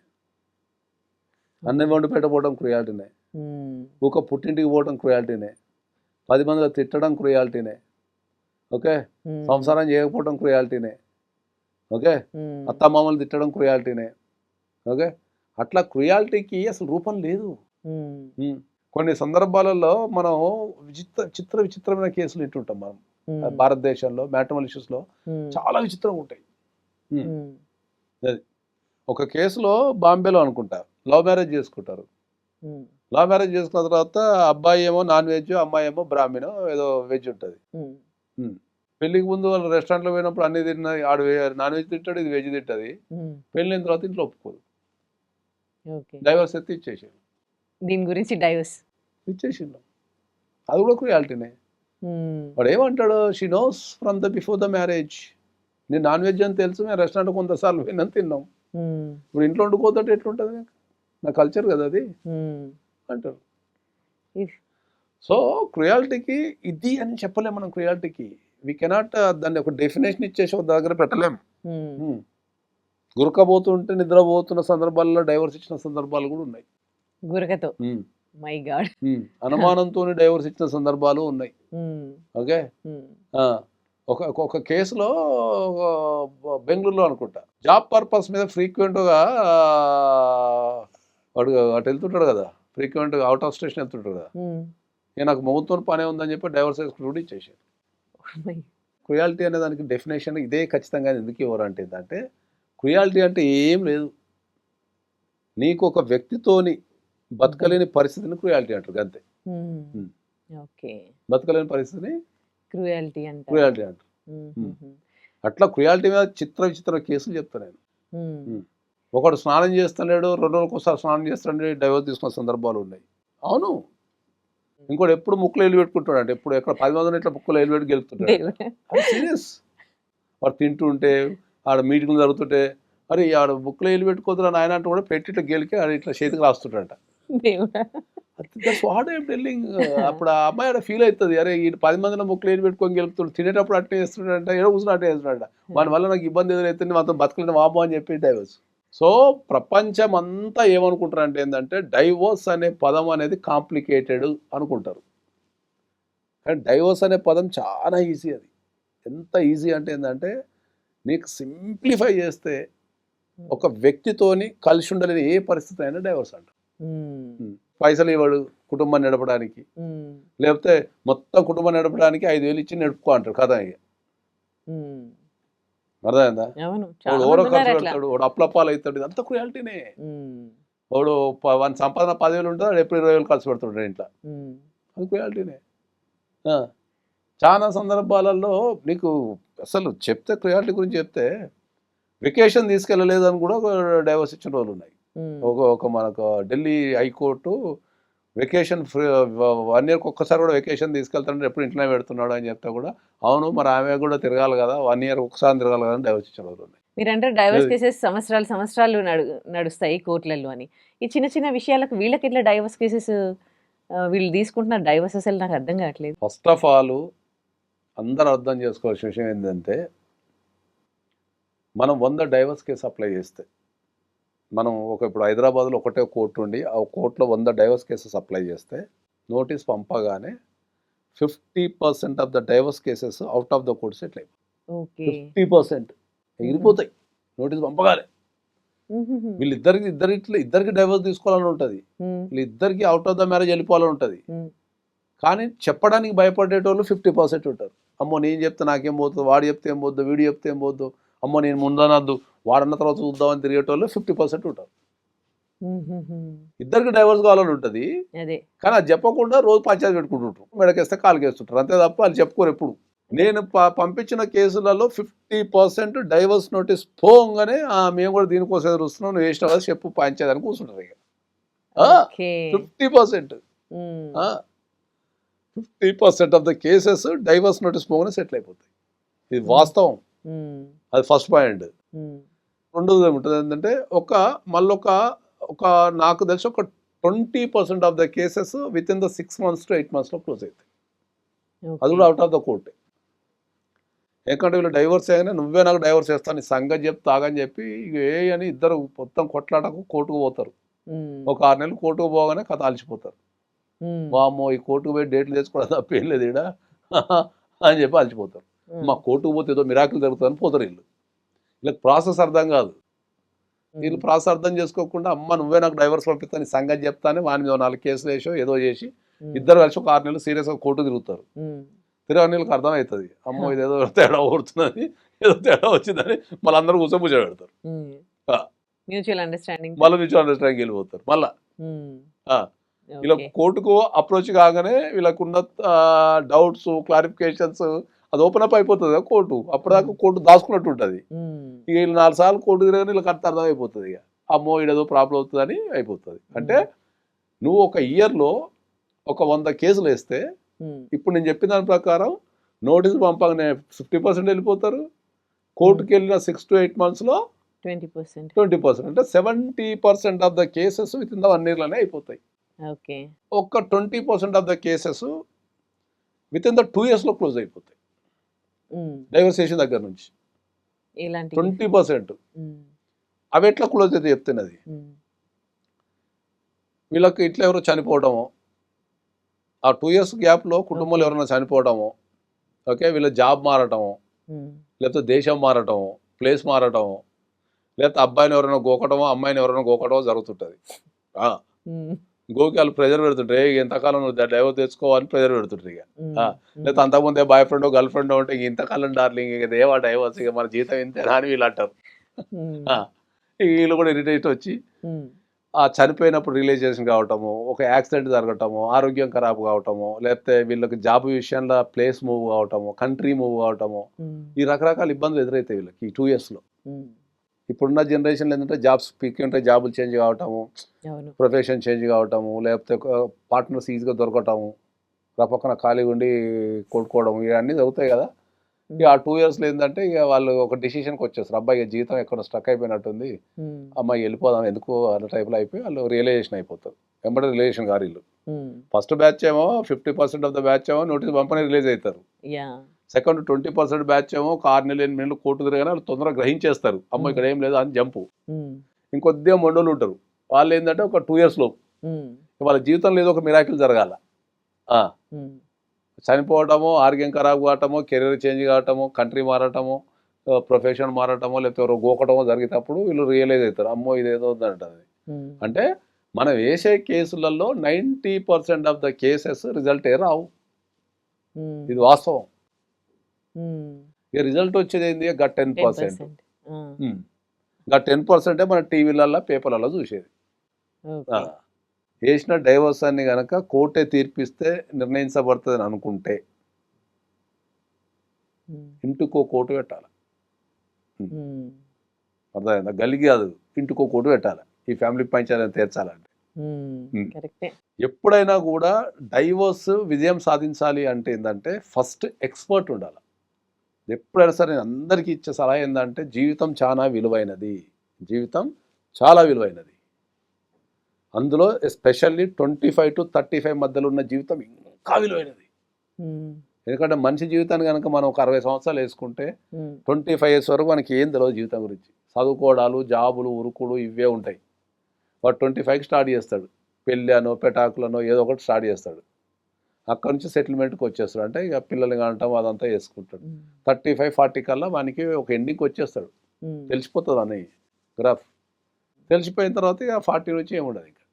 అన్నం వండి పెట్టకపోవడం క్రుయాలిటీనే. ఊక పుట్టింటికి పోవడం క్రుయాలిటీనే. 10 మందిలో తిట్టడం క్రుయాలిటీనే. ఓకే, సంసారం చేయకపోవడం క్రుయాలిటీనే. ఓకే, అత్తమామలు తిట్టడం క్రుయాలిటీనే. ఓకే, అట్లా క్రుయాలిటీకి అసలు రూపం లేదు. కొన్ని సందర్భాలలో మనం విచిత్రమైన కేసులు ఇట్టుంటాం మనం భారతదేశంలో. మ్యాట్రిమోనల్ ఇష్యూస్లో చాలా విచిత్రంగా ఉంటాయి. ఒక కేసులో బాంబేలో అనుకుంటా లవ్ మ్యారేజ్ చేసుకుంటారు. లవ్ మ్యారేజ్ చేసుకున్న తర్వాత అబ్బాయి ఏమో నాన్ వెజ్, అమ్మాయి ఏమో బ్రాహ్మణో ఏదో వెజ్ ఉంటుంది. పెళ్ళికి ముందు వాళ్ళు రెస్టారెంట్లో పోయినప్పుడు అన్ని తిన్నా ఆడు నాన్ వెజ్ తింటాడు, ఇది వెజ్ తింటది. పెళ్ళైన తర్వాత ఇంట్లో ఒప్పుకోదు. ఓకే. డైవర్స్ ఎత్తి ఇచ్చేసిండు. దీని గురించి డైవర్స్. ఇచ్చేసిండు. అది కూడా క్రియాలిటీనే. వాడు ఏమంటాడు, she knows from before the marriage. నేను నాన్ వెజ్ అని తెలుసు, మేము రెస్టారెంట్ కొంతసార్లు పోయినాను తిన్నాం. ఇప్పుడు ఇంట్లో వండుకోతుంటే ఎట్లుంటుంది, నా కల్చర్ కదా అది అంటారు. సో క్రియాలిటీకి ఇది అని చెప్పలేము మనం. క్రియాలిటీకి వీ కెనాట్ దాన్ని ఒక డెఫినేషన్ ఇచ్చేసి ఒక దగ్గర పెట్టలేము. గురకబోతుంటే నిద్రపోతున్న సందర్భాల్లో డైవర్స్ ఇచ్చిన సందర్భాలు కూడా ఉన్నాయి. గురకతో మై గాడ్ అనుమానంతో డైవర్స్ ఇచ్చిన సందర్భాలు ఉన్నాయి. ఓకే. ఒక కేసులో బెంగళూరులో అనుకుంటా, జాబ్ పర్పస్ మీద ఫ్రీక్వెంట్గా వాడు అటు వెళ్తుంటాడు కదా, ఫ్రీక్వెంట్గా అవుట్ ఆఫ్ స్టేషన్ వెళ్తుంటాడు కదా, నాకు మౌతో పనే ఉందని చెప్పి డైవర్స్ వేసుకుంటూ ఇచ్చేసాడు. క్రియాలిటీ అనే దానికి డెఫినేషన్ ఇదే ఖచ్చితంగా ఎందుకు ఇవ్వరు అంటే ఏంటంటే, క్రియాలిటీ అంటే ఏం లేదు, నీకు ఒక వ్యక్తితోని బతకలేని పరిస్థితిని క్రియాలిటీ అంటారు అంతే. ఓకే. బతకలేని పరిస్థితిని క్రియాలిటీ అంటారు. అట్లా క్రియాలిటీ మీద చిత్ర విచిత్ర కేసులు చెప్తాను నేను. ఒకడు స్నానం చేస్తున్నాడు, 2 రోజులకు ఒకసారి స్నానం చేస్తాడు, డైవర్స్ తీసుకున్న సందర్భాలు ఉన్నాయి. అవును. ఇంకోటి ఎప్పుడు ముక్కులో వెళ్ళి పెట్టుకుంటాడు, అంటే ఎప్పుడు ఎక్కడ 10 మంది ఇట్లా ముక్కులో వెళ్ళి పెట్టి గెలుపుతుంటాడు. అది సీరియస్. వాడు తింటుంటే ఆడ మీటింగ్లు జరుగుతుంటే, అరే ఆడ ముక్కులో వెళ్ళి పెట్టుకోదురా నాయన అంటే కూడా పెట్టి ఇట్లా గెలికి ఆడ ఇట్లా చేతికి రాస్తుంటాడంట. What I'm telling. అప్పుడు ఆ అమ్మాయి ఆడ ఫీల్ అవుతుంది, అరే ఈ 10 మందిలో ముక్కులు వెళ్ళి పెట్టుకొని గెలుపుతుంటాడు, తినేటప్పుడు అట్టే చేస్తుంటాడంట, ఏదో కూర్చుని అట్టే చేస్తున్నాడంట, వాడి వల్ల నాకు ఇబ్బంది ఎదురైతుంది, మాతో బతకలేని వాబో అని చెప్పి డైవర్స్. సో ప్రపంచం అంతా ఏమనుకుంటారు అంటే ఏంటంటే, డైవోర్స్ అనే పదం అనేది కాంప్లికేటెడ్ అనుకుంటారు. కానీ డైవోర్స్ అనే పదం చాలా ఈజీ. అది ఎంత ఈజీ అంటే ఏంటంటే, నీకు సింప్లిఫై చేస్తే ఒక వ్యక్తితోని కలిసి ఉండలేని ఏ పరిస్థితి అయినా డైవోర్స్ అంటారు. పైసలు ఇవ్వడు కుటుంబాన్ని నడపడానికి, లేకపోతే మొత్తం కుటుంబం నడపడానికి 5,000 ఇచ్చి నడుపుకో అంటారు కదా. అర్థమైందా? ఎవరో ఖర్చు పెడతాడు, వాడు అప్లపాలు అవుతాడు, ఇదంతా క్రియాలిటీనే. వాడు వాని సంపాదన 10,000 ఉంటుంది, వాడు ఎప్పుడు 20,000 ఖర్చు పెడుతుంటాడు ఇంట్లో, అది క్రియాలిటీనే. చాలా సందర్భాలలో నీకు అసలు చెప్తే క్రియాలిటీ గురించి చెప్తే, వెకేషన్ తీసుకెళ్ళలేదని కూడా డైవర్స్ ఇచ్చిన రోజులు ఉన్నాయి. ఒక మనకు ఢిల్లీ హైకోర్టు వెకేషన్ 1 yearకి ఒక్కసారి కూడా వెకేషన్ తీసుకెళ్తాడు, ఎప్పుడు ఇంట్లోనే పెడుతున్నాడు అని చెప్తే కూడా, అవును మరి ఆమె కూడా తిరగాలి కదా, 1 year ఒకసారి తిరగాలి కదా అని డైవర్స్ ఇచ్చిన రోజులు ఉన్నాయి. మీరంటే డైవర్స్ కేసెస్ సంవత్సరాలు నడుస్తాయి కోర్టులలో అని, ఈ చిన్న చిన్న విషయాలకు వీళ్ళకి ఎట్లా డైవర్స్ కేసెస్ వీళ్ళు తీసుకుంటున్నారు డైవర్స్, అసలు నాకు అర్థం కావట్లేదు. ఫస్ట్ ఆఫ్ ఆల్ అందరూ అర్థం చేసుకోవాల్సిన విషయం ఏంటంటే, మనం 100 డైవర్స్ కేసు అప్లై చేస్తే, మనం ఇప్పుడు హైదరాబాద్లో ఒకటే కోర్టు ఉండి ఆ కోర్టులో 100 డైవర్స్ కేసెస్ అప్లై చేస్తే, నోటీస్ పంపగానే 50% of the divorce cases out of the court settle అయిపోయి 50% ఎగిరిపోతాయి నోటీస్ పంపగానే. ఇద్దరికి డైవర్స్ తీసుకోవాలని ఉంటుంది, వీళ్ళిద్దరికి అవుట్ ఆఫ్ ద మ్యారేజ్ వెళ్ళిపోవాలని ఉంటుంది. కానీ చెప్పడానికి భయపడేటోళ్ళు 50% ఉంటారు. అమ్మో నేను చెప్తే నాకేం పోతుంది, వాడు చెప్తే ఏం పోద్దు, వీడు చెప్తే ఏం పోద్దు, అమ్మో నేను ముందనద్దు, వాడన్న తర్వాత చూద్దామని తిరిగేటోళ్ళు 50% ఉంటారు. ఇద్దరికి డైవర్స్ కావాలని ఉంటుంది, కానీ అది చెప్పకుండా రోజు పంచాయతీ పెట్టుకుంటుంటారు, మెడకేస్తే కాలుకేస్తుంటారు, అంతే తప్ప వాళ్ళు చెప్పుకోరు ఎప్పుడు. నేను పంపించిన కేసులలో 50% డైవర్స్ నోటీస్ పోగానే మేము కూడా దీనికోసం ఎదురుస్తున్నాం, నువ్వు వేసిన కదా చెప్పు పంచాయతీ అని కూర్చుంటారు. ఇక 50% 50% of the cases divorce notice పోగానే సెటిల్ అయిపోతాయి. ఇది వాస్తవం. అది ఫస్ట్ పాయింట్. రెండోది ఏముంటుంది ఏంటంటే, ఒక నాకు తెలిసి ఒక 20% of the cases with in the 6 months to 8 months close అవుతాయి. అది కూడా అవుట్ ఆఫ్ ద కోర్టే. ఎందుకంటే వీళ్ళు డైవర్స్ అయ్యానే, నువ్వే నాకు డైవర్స్ చేస్తాను, సంగతి చెప్తా ఆగని చెప్పి అని ఇద్దరు మొత్తం కొట్లాటకు కోర్టుకు పోతారు. ఒక 6 నెలలు కోర్టుకు పోగానే కథ అలసిపోతారు. వామ్మో ఈ కోర్టుకు పోయి డేట్లు తెచ్చుకోవడం తప్ప ఏం లేదు ఈడ అని చెప్పి అలసిపోతారు. మా కోర్టుకు పోతే ఏదో మిరాకిల్ జరుగుతుందని పోతారు. వీళ్ళకి ప్రాసెస్ అర్థం కాదు. వీళ్ళు ప్రాసెస్ అర్థం చేసుకోకుండా, అమ్మ నువ్వే నాకు డైవర్స్ పంపిస్తాను, సంగతి చెప్తానే వాని మీద 4 కేసులు వేసో ఏదో చేసి ఇద్దరు కలిసి ఒక 6 నెలలు సీరియస్గా కోర్టు తిరుగుతారు. 6 నెలలకు అర్థమవుతుంది, అమ్మో ఇదేదో తేడా ఓడుతున్నది, ఏదో తేడా వచ్చిందని మళ్ళీ అందరూ కూర్చొని పెడతారు. మ్యూచువల్ అండర్స్టాండింగ్ వెళ్ళిపోతారు. మళ్ళా వీళ్ళ కోర్టుకు అప్రోచ్ కాగానే వీళ్ళకున్న డౌట్స్, క్లారిఫికేషన్స్ అది ఓపెన్ అప్ అయిపోతుంది కదా కోర్టు. అప్పటిదాకా కోర్టు దాచుకున్నట్టు ఉంటుంది. ఇక వీళ్ళు 4 సార్లు కోర్టు తిరగని వీళ్ళకి అంత అర్థం అయిపోతుంది. ఇక అమ్మో ఈడేదో ప్రాబ్లం అవుతుందని అయిపోతుంది. అంటే నువ్వు ఒక ఇయర్లో ఒక 100 కేసులు వేస్తే ఇప్పుడు నేను చెప్పిన దాని ప్రకారం నోటీసు పంపగానే 50% వెళ్ళిపోతారు. కోర్టుకి వెళ్ళిన 6 to 8 monthsలో 20%, అంటే 70% of the cases with in the 1 yearలోనే అయిపోతాయి. ఓకే. ఒక్క 20% of the cases with in the 2 yearsలో క్లోజ్ అయిపోతాయి. డైవర్సేషన్ దగ్గర నుంచి ఇలాంటి 20%. అవి ఎట్లా క్లోజ్ అయితే చెప్తున్నది. వీళ్ళకి ఇట్లా ఎవరో చనిపోవడము, ఆ 2 years గ్యాప్లో కుటుంబంలో ఎవరైనా చనిపోవడము, ఓకే, వీళ్ళ జాబ్ మారటము, లేకపోతే దేశం మారటము, ప్లేస్ మారటము, లేకపోతే అబ్బాయిని ఎవరైనా గోకటమో అమ్మాయిని ఎవరైనా గోకటమో జరుగుతుంటుంది. గోకి వాళ్ళు ప్రెజర్ పెడుతుంటారు, ఎంతకాలం నువ్వు డైవర్స్ తెచ్చుకోవాలని ప్రెజర్ పెడుతుంటారు. ఇక లేకపోతే అంతకుముందే బాయ్ ఫ్రెండ్ గర్ల్ ఫ్రెండ్ ఉంటే ఇంక ఇంతకాలం డార్లింగ్ ఇక దేవా డైవర్స్, ఇక మన జీతం ఇంతేనా అని వీళ్ళు అంటారు. వీళ్ళు కూడా ఇరిటేట్ వచ్చి ఆ చనిపోయినప్పుడు రిలేషన్ కావటము, ఒక యాక్సిడెంట్ జరగటము, ఆరోగ్యం ఖరాబ్ కావటము, లేకపోతే వీళ్ళకి జాబ్ విషయంలో ప్లేస్ మూవ్ కావటము, కంట్రీ మూవ్ కావటము, ఈ రకరకాల ఇబ్బందులు ఎదురవుతాయి వీళ్ళకి ఈ 2 yearsలో. ఇప్పుడున్న జనరేషన్లో ఏంటంటే జాబ్స్ పీక్ ఉంటే జాబులు చేంజ్ కావటము, ప్రొఫెషన్ చేంజ్ కావటము, లేకపోతే పార్ట్నర్స్ ఈజీగా దొరకటము, పక్కన ఖాళీగా ఉండి కొట్టుకోవడం, ఇవన్నీ జరుగుతాయి కదా. ఇక ఆ 2 yearsలో ఏంటంటే ఇక వాళ్ళు ఒక డిసిషన్కి వచ్చేస్తారు, అబ్బాయి జీవితం ఎక్కడ స్ట్రక్ అయిపోయినట్టుంది, అమ్మాయి వెళ్ళిపోదాం ఎందుకు అన్న టైప్లో అయిపోయి వాళ్ళు రియలైజేషన్ అయిపోతారు. వెంబడి రిలేషన్ గారు వీళ్ళు. ఫస్ట్ బ్యాచ్ ఏమో 50% ఆఫ్ ద బ్యాచ్ ఏమో నోటీస్ పంపని రిలీజ్ అవుతారు. సెకండ్ 20% బ్యాచ్ ఏమో 6 నెలలు 8 నెలలు కోర్టు తిరగానే వాళ్ళు తొందరగా గ్రహించేస్తారు, అమ్మ ఇక్కడ ఏం లేదు అని జంపు. ఇంకొద్దిగా మొండోళ్ళు ఉంటారు, వాళ్ళు ఏంటంటే ఒక 2 yearsలో వాళ్ళ జీవితంలో ఏదో ఒక మిరాకిల్ జరగాల. చనిపోవటము, ఆరోగ్యం ఖరాబ్ కావటము, కెరీర్ చేంజ్ కావటము, కంట్రీ మారటము, ప్రొఫెషన్ మారటము, లేకపోతే ఎవరో గోకటమో జరిగేటప్పుడు వీళ్ళు రియలైజ్ అవుతారు, అమ్మో ఇదేదో ఉందంటది. అంటే మనం వేసే కేసులలో 90% ఆఫ్ ద కేసెస్ రిజల్ట్ రావు. ఇది వాస్తవం. ఇక రిజల్ట్ వచ్చేది ఏంది, గట్ 10%. గట్ 10% మన టీవీలలో పేపర్లలో చూసేది. వేసిన డైవర్స్ అన్ని కనుక కోర్టే తీర్పిస్తే నిర్ణయించబడుతుందని అనుకుంటే ఇంటికో కోర్టు పెట్టాలి. అర్థమైందా? గలిగి కాదు, ఇంటికో కోర్టు పెట్టాలి ఈ ఫ్యామిలీ పంచాయతీ తీర్చాలంటే. ఎప్పుడైనా కూడా డైవర్స్ విజయం సాధించాలి అంటే ఏంటంటే ఫస్ట్ ఎక్స్పర్ట్ ఉండాలి. ఎప్పుడైనా సరే నేను అందరికీ ఇచ్చే సలహా ఏంటంటే జీవితం చాలా విలువైనది, జీవితం చాలా విలువైనది. అందులో ఎస్పెషల్లీ 25 to 35 మధ్యలో ఉన్న జీవితం ఇంకా విలువైనది. ఎందుకంటే మనిషి జీవితాన్ని కనుక మనం ఒక 60 సంవత్సరాలు వేసుకుంటే 25 years వరకు మనకి ఏం తెలియదు జీవితం గురించి. చదువుకోవడాలు, జాబులు, ఉరుకులు ఇవే ఉంటాయి. వాడు 25కి స్టార్ట్ చేస్తాడు, పెళ్ళి అనో పెటాకులనో ఏదో ఒకటి స్టార్ట్ చేస్తాడు. అక్కడ నుంచి సెటిల్మెంట్కి వచ్చేస్తాడు, అంటే ఇక పిల్లల్ని కానటం అదంతా చేసుకుంటాడు. 35-40 కల్లా మనకి ఒక ఎండింగ్కి వచ్చేస్తాడు, తెలిసిపోతుంది అని గ్రాఫ్. తెలిసిపోయిన తర్వాత ఇక 40 నుంచి ఏముండదు ఇంకా.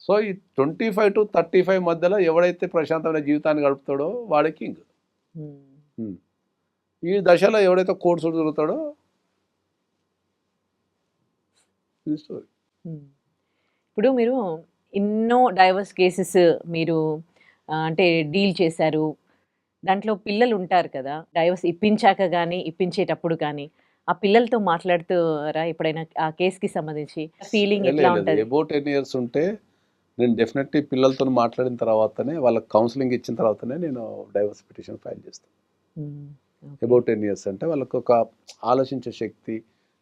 సో ఈ 25 to 35 మధ్యలో ఎవడైతే ప్రశాంతమైన జీవితాన్ని గడుపుతాడో వాడే కింగ్. ఈ దశలో ఎవడైతే కోర్సు దొరుకుతాడో స్టోరీ. ఇప్పుడు మీరు ఎన్నో డైవర్స్ కేసెస్ మీరు అంటే డీల్ చేశారు, దాంట్లో పిల్లలు ఉంటారు కదా, డైవర్స్ ఇప్పించాక కానీ ఇప్పించేటప్పుడు కానీ ఆ పిల్లలతో మాట్లాడుతారా ఎప్పుడైనా ఆ కేసుకి సంబంధించి? ఫీలింగ్ ఎట్లా ఉంటుంది? అబౌట్ 10 years ఉంటే నేను డెఫినెట్లీ పిల్లలతో మాట్లాడిన తర్వాతనే, వాళ్ళకి కౌన్సిలింగ్ ఇచ్చిన తర్వాతనే నేను డైవర్స్ పిటిషన్ ఫైల్ చేస్తాను. అబౌట్ 10 years అంటే వాళ్ళకి ఒక ఆలోచించే శక్తి,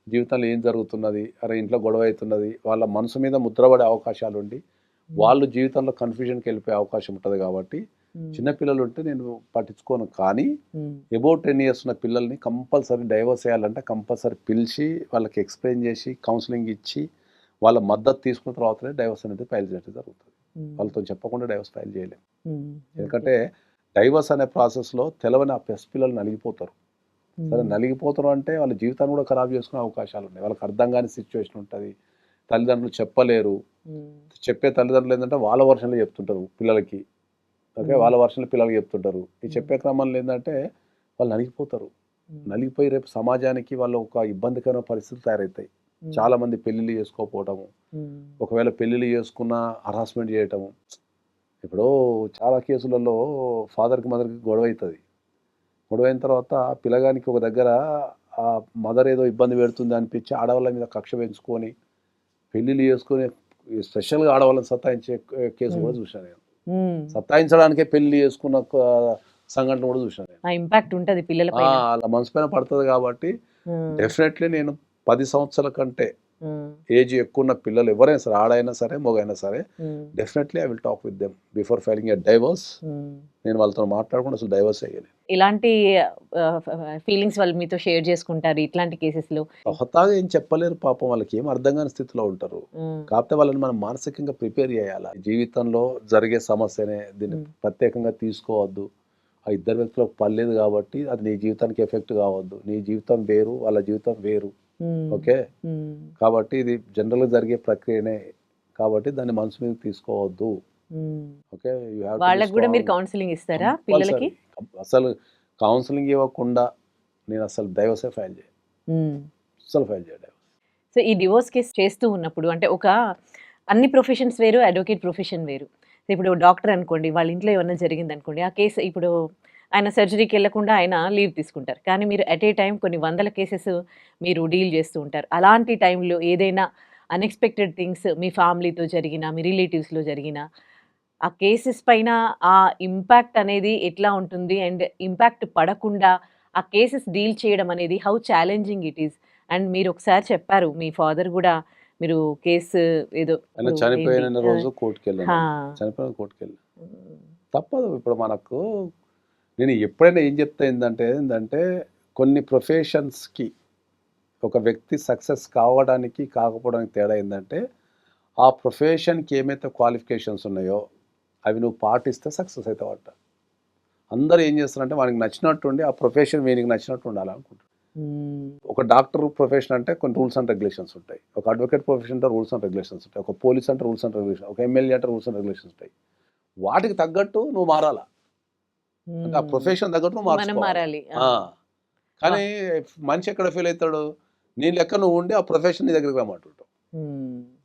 జీవితంలో ఏం జరుగుతున్నది, అరే ఇంట్లో గొడవ అవుతున్నది, వాళ్ళ మనసు మీద ముద్రపడే అవకాశాలు ఉండి వాళ్ళు జీవితంలో కన్ఫ్యూజన్కి వెళ్ళిపోయే అవకాశం ఉంటుంది. కాబట్టి చిన్నపిల్లలు ఉంటే నేను పట్టించుకోను. కానీ అబౌట్ 10 years ఉన్న పిల్లల్ని కంపల్సరీ డైవర్స్ చేయాలంటే కంపల్సరీ పిలిచి వాళ్ళకి ఎక్స్ప్లెయిన్ చేసి కౌన్సిలింగ్ ఇచ్చి వాళ్ళ మద్దతు తీసుకున్న తర్వాతనే డైవర్స్ అనేది ఫైల్ చేయడం జరుగుతుంది. వాళ్ళతో చెప్పకుండా డైవర్స్ ఫైల్ చేయలేము. ఎందుకంటే డైవర్స్ అనే ప్రాసెస్లో తెలవని ఆ పెస్ పిల్లలు నలిగిపోతారు. సరే నలిగిపోతారు అంటే వాళ్ళ జీవితాన్ని కూడా ఖరాబ్ చేసుకునే అవకాశాలు ఉన్నాయి. వాళ్ళకి అర్థం కాని సిచ్యువేషన్ ఉంటుంది, తల్లిదండ్రులు చెప్పలేరు. చెప్పే తల్లిదండ్రులు ఏంటంటే వాళ్ళ వర్షన్లో చెప్తుంటారు పిల్లలకి, ఓకే, వాళ్ళ వర్షన్లో పిల్లలకి చెప్తుంటారు. ఈ చెప్పే క్రమంలో ఏంటంటే వాళ్ళు నలిగిపోతారు. నలిగిపోయి రేపు సమాజానికి వాళ్ళు ఒక ఇబ్బందికరమైన పరిస్థితులు తయారవుతాయి. చాలామంది పెళ్ళిళ్ళు చేసుకోకపోవటము, ఒకవేళ పెళ్ళిళ్ళు చేసుకున్న హరాస్మెంట్ చేయటము. ఇప్పుడు చాలా కేసులలో ఫాదర్కి మదర్కి గొడవ అవుతుంది, గొడవైన తర్వాత ఆ పిల్లగానికి ఒక దగ్గర ఆ మదర్ ఏదో ఇబ్బంది పెడుతుంది అనిపించి ఆడవాళ్ళ మీద కక్ష పెంచుకొని పెళ్ళిళ్ళు చేసుకొని స్పెషల్గా ఆడవాళ్ళని సతాయించే కేసు కూడా చూశాను నేను. సతాయించడానికే పెళ్లి చేసుకున్న సంఘటన కూడా చూశాను నేను. ఆ ఇంపాక్ట్ ఉంటది పిల్లల పైన. అలా మనసు పైన పడుతుంది కాబట్టి డెఫినెట్లీ నేను 10 సంవత్సరాల కంటే ఏజ్ ఎక్కువ ఉన్న పిల్లలు ఎవరైనా సరే, ఆడైనా సరే మొగైనా సరే, definitely I will talk with them before filing a divorce. నేను వాళ్ళతో మాట్లాడకుండా అసలు డైవర్స్ అయ్యాను. ఇలాంటి ఫీలింగ్స్ వాళ్ళు మీతో షేర్ చేసుకుంటారు ఇట్లాంటి కేసెస్ లో. హతాగా ఏం చెప్పలేరు పాపం, వాళ్ళకి ఏం అర్థం కాని స్థితిలో ఉంటారు. కాకపోతే వాళ్ళని మనం మానసికంగా ప్రిపేర్ చేయాలి. జీవితంలో జరిగే సమస్యనే, దీన్ని ప్రత్యేకంగా తీసుకోవద్దు. ఆ ఇద్దరు వ్యక్తులకు పర్లేదు కాబట్టి అది నీ జీవితానికి ఎఫెక్ట్ కావద్దు. నీ జీవితం వేరు, వాళ్ళ జీవితం వేరు. ఓకే, కాబట్టి ఇది జనరల్గా జరిగే ప్రక్రియనే కాబట్టి దాన్ని మనసు మీద తీసుకోవద్దు. ఓకే, వాళ్ళకి కూడా మీరు కౌన్సిలింగ్ ఇస్తారా పిల్లలకి? అసలు కౌన్సిలింగ్ ఇవ్వకుండా నేను అసలు డైవర్సే ఫైల్ చేయను. అసలు ఫైల్ చేయను. సో ఈ డివోర్స్ కేసు చేస్తూ ఉన్నప్పుడు అంటే ఒక అన్ని ప్రొఫెషన్స్ వేరు, అడ్వకేట్ ప్రొఫెషన్ వేరు. ఇప్పుడు డాక్టర్ అనుకోండి, వాళ్ళ ఇంట్లో ఏమన్నా జరిగింది అనుకోండి, ఆ కేసు ఇప్పుడు ఆయన సర్జరీకి వెళ్ళకుండా ఆయన లీవ్ తీసుకుంటారు. కానీ మీరు అట్ ఏ టైం కొన్ని వందల కేసెస్ మీరు డీల్ చేస్తూ ఉంటారు. అలాంటి టైంలో ఏదైనా అన్ఎక్స్పెక్టెడ్ థింగ్స్ మీ ఫ్యామిలీతో జరిగిన, మీ రిలేటివ్స్లో జరిగిన ఆ కేసెస్ పైన ఆ ఇంపాక్ట్ అనేది ఎట్లా ఉంటుంది? అండ్ ఇంపాక్ట్ పడకుండా ఆ కేసెస్ డీల్ చేయడం అనేది how challenging it is. And మీరు ఒకసారి చెప్పారు మీ ఫాదర్ కూడా మీరు కేసు ఏదో చనిపోయిన రోజు కోర్టుకి వెళ్ళాను. చనిపోయిన కోర్టుకి వెళ్ళాను. తప్పదు. ఇప్పుడు మనకు నేను ఎప్పుడైనా ఏం చెప్తా ఏంటంటే కొన్ని ప్రొఫెషన్స్కి ఒక వ్యక్తి సక్సెస్ కావడానికి కాకపోవడానికి తేడా ఏంటంటే ఆ ప్రొఫెషన్కి ఏమైతే క్వాలిఫికేషన్స్ ఉన్నాయో అవి నువ్వు పాటిస్తే సక్సెస్ అవుతావట. అందరూ ఏం చేస్తారంటే వానికి నచ్చినట్టు ఉండి ఆ ప్రొఫెషన్ వీనికి నచ్చినట్టు ఉండాలనుకుంటారు. ఒక డాక్టర్ ప్రొఫెషన్ అంటే కొన్ని రూల్స్ అండ్ రెగ్యులేషన్స్ ఉంటాయి. ఒక అడ్వకేట్ ప్రొఫెషన్ అంటే రూల్స్ అండ్ రెగ్యులేషన్స్ ఉంటాయి. ఒక పోలీస్ అంటే రూల్స్ అండ్ రెగ్యులేషన్, ఒక ఎమ్మెల్యే అంటే రూల్స్ అండ్ రెగ్యులేషన్స్ ఉంటాయి. వాటికి తగ్గట్టు నువ్వు మారాలా, అంటే ఆ ప్రొఫెషన్ తగ్గట్టు నువ్వు మారాలి. కానీ మనిషి ఎక్కడ ఫెయిల్ అవుతాడు? నీ లెక్క నువ్వు ఉండి ఆ ప్రొఫెషన్ నీ దగ్గరికి రమ్మంటుంటావు.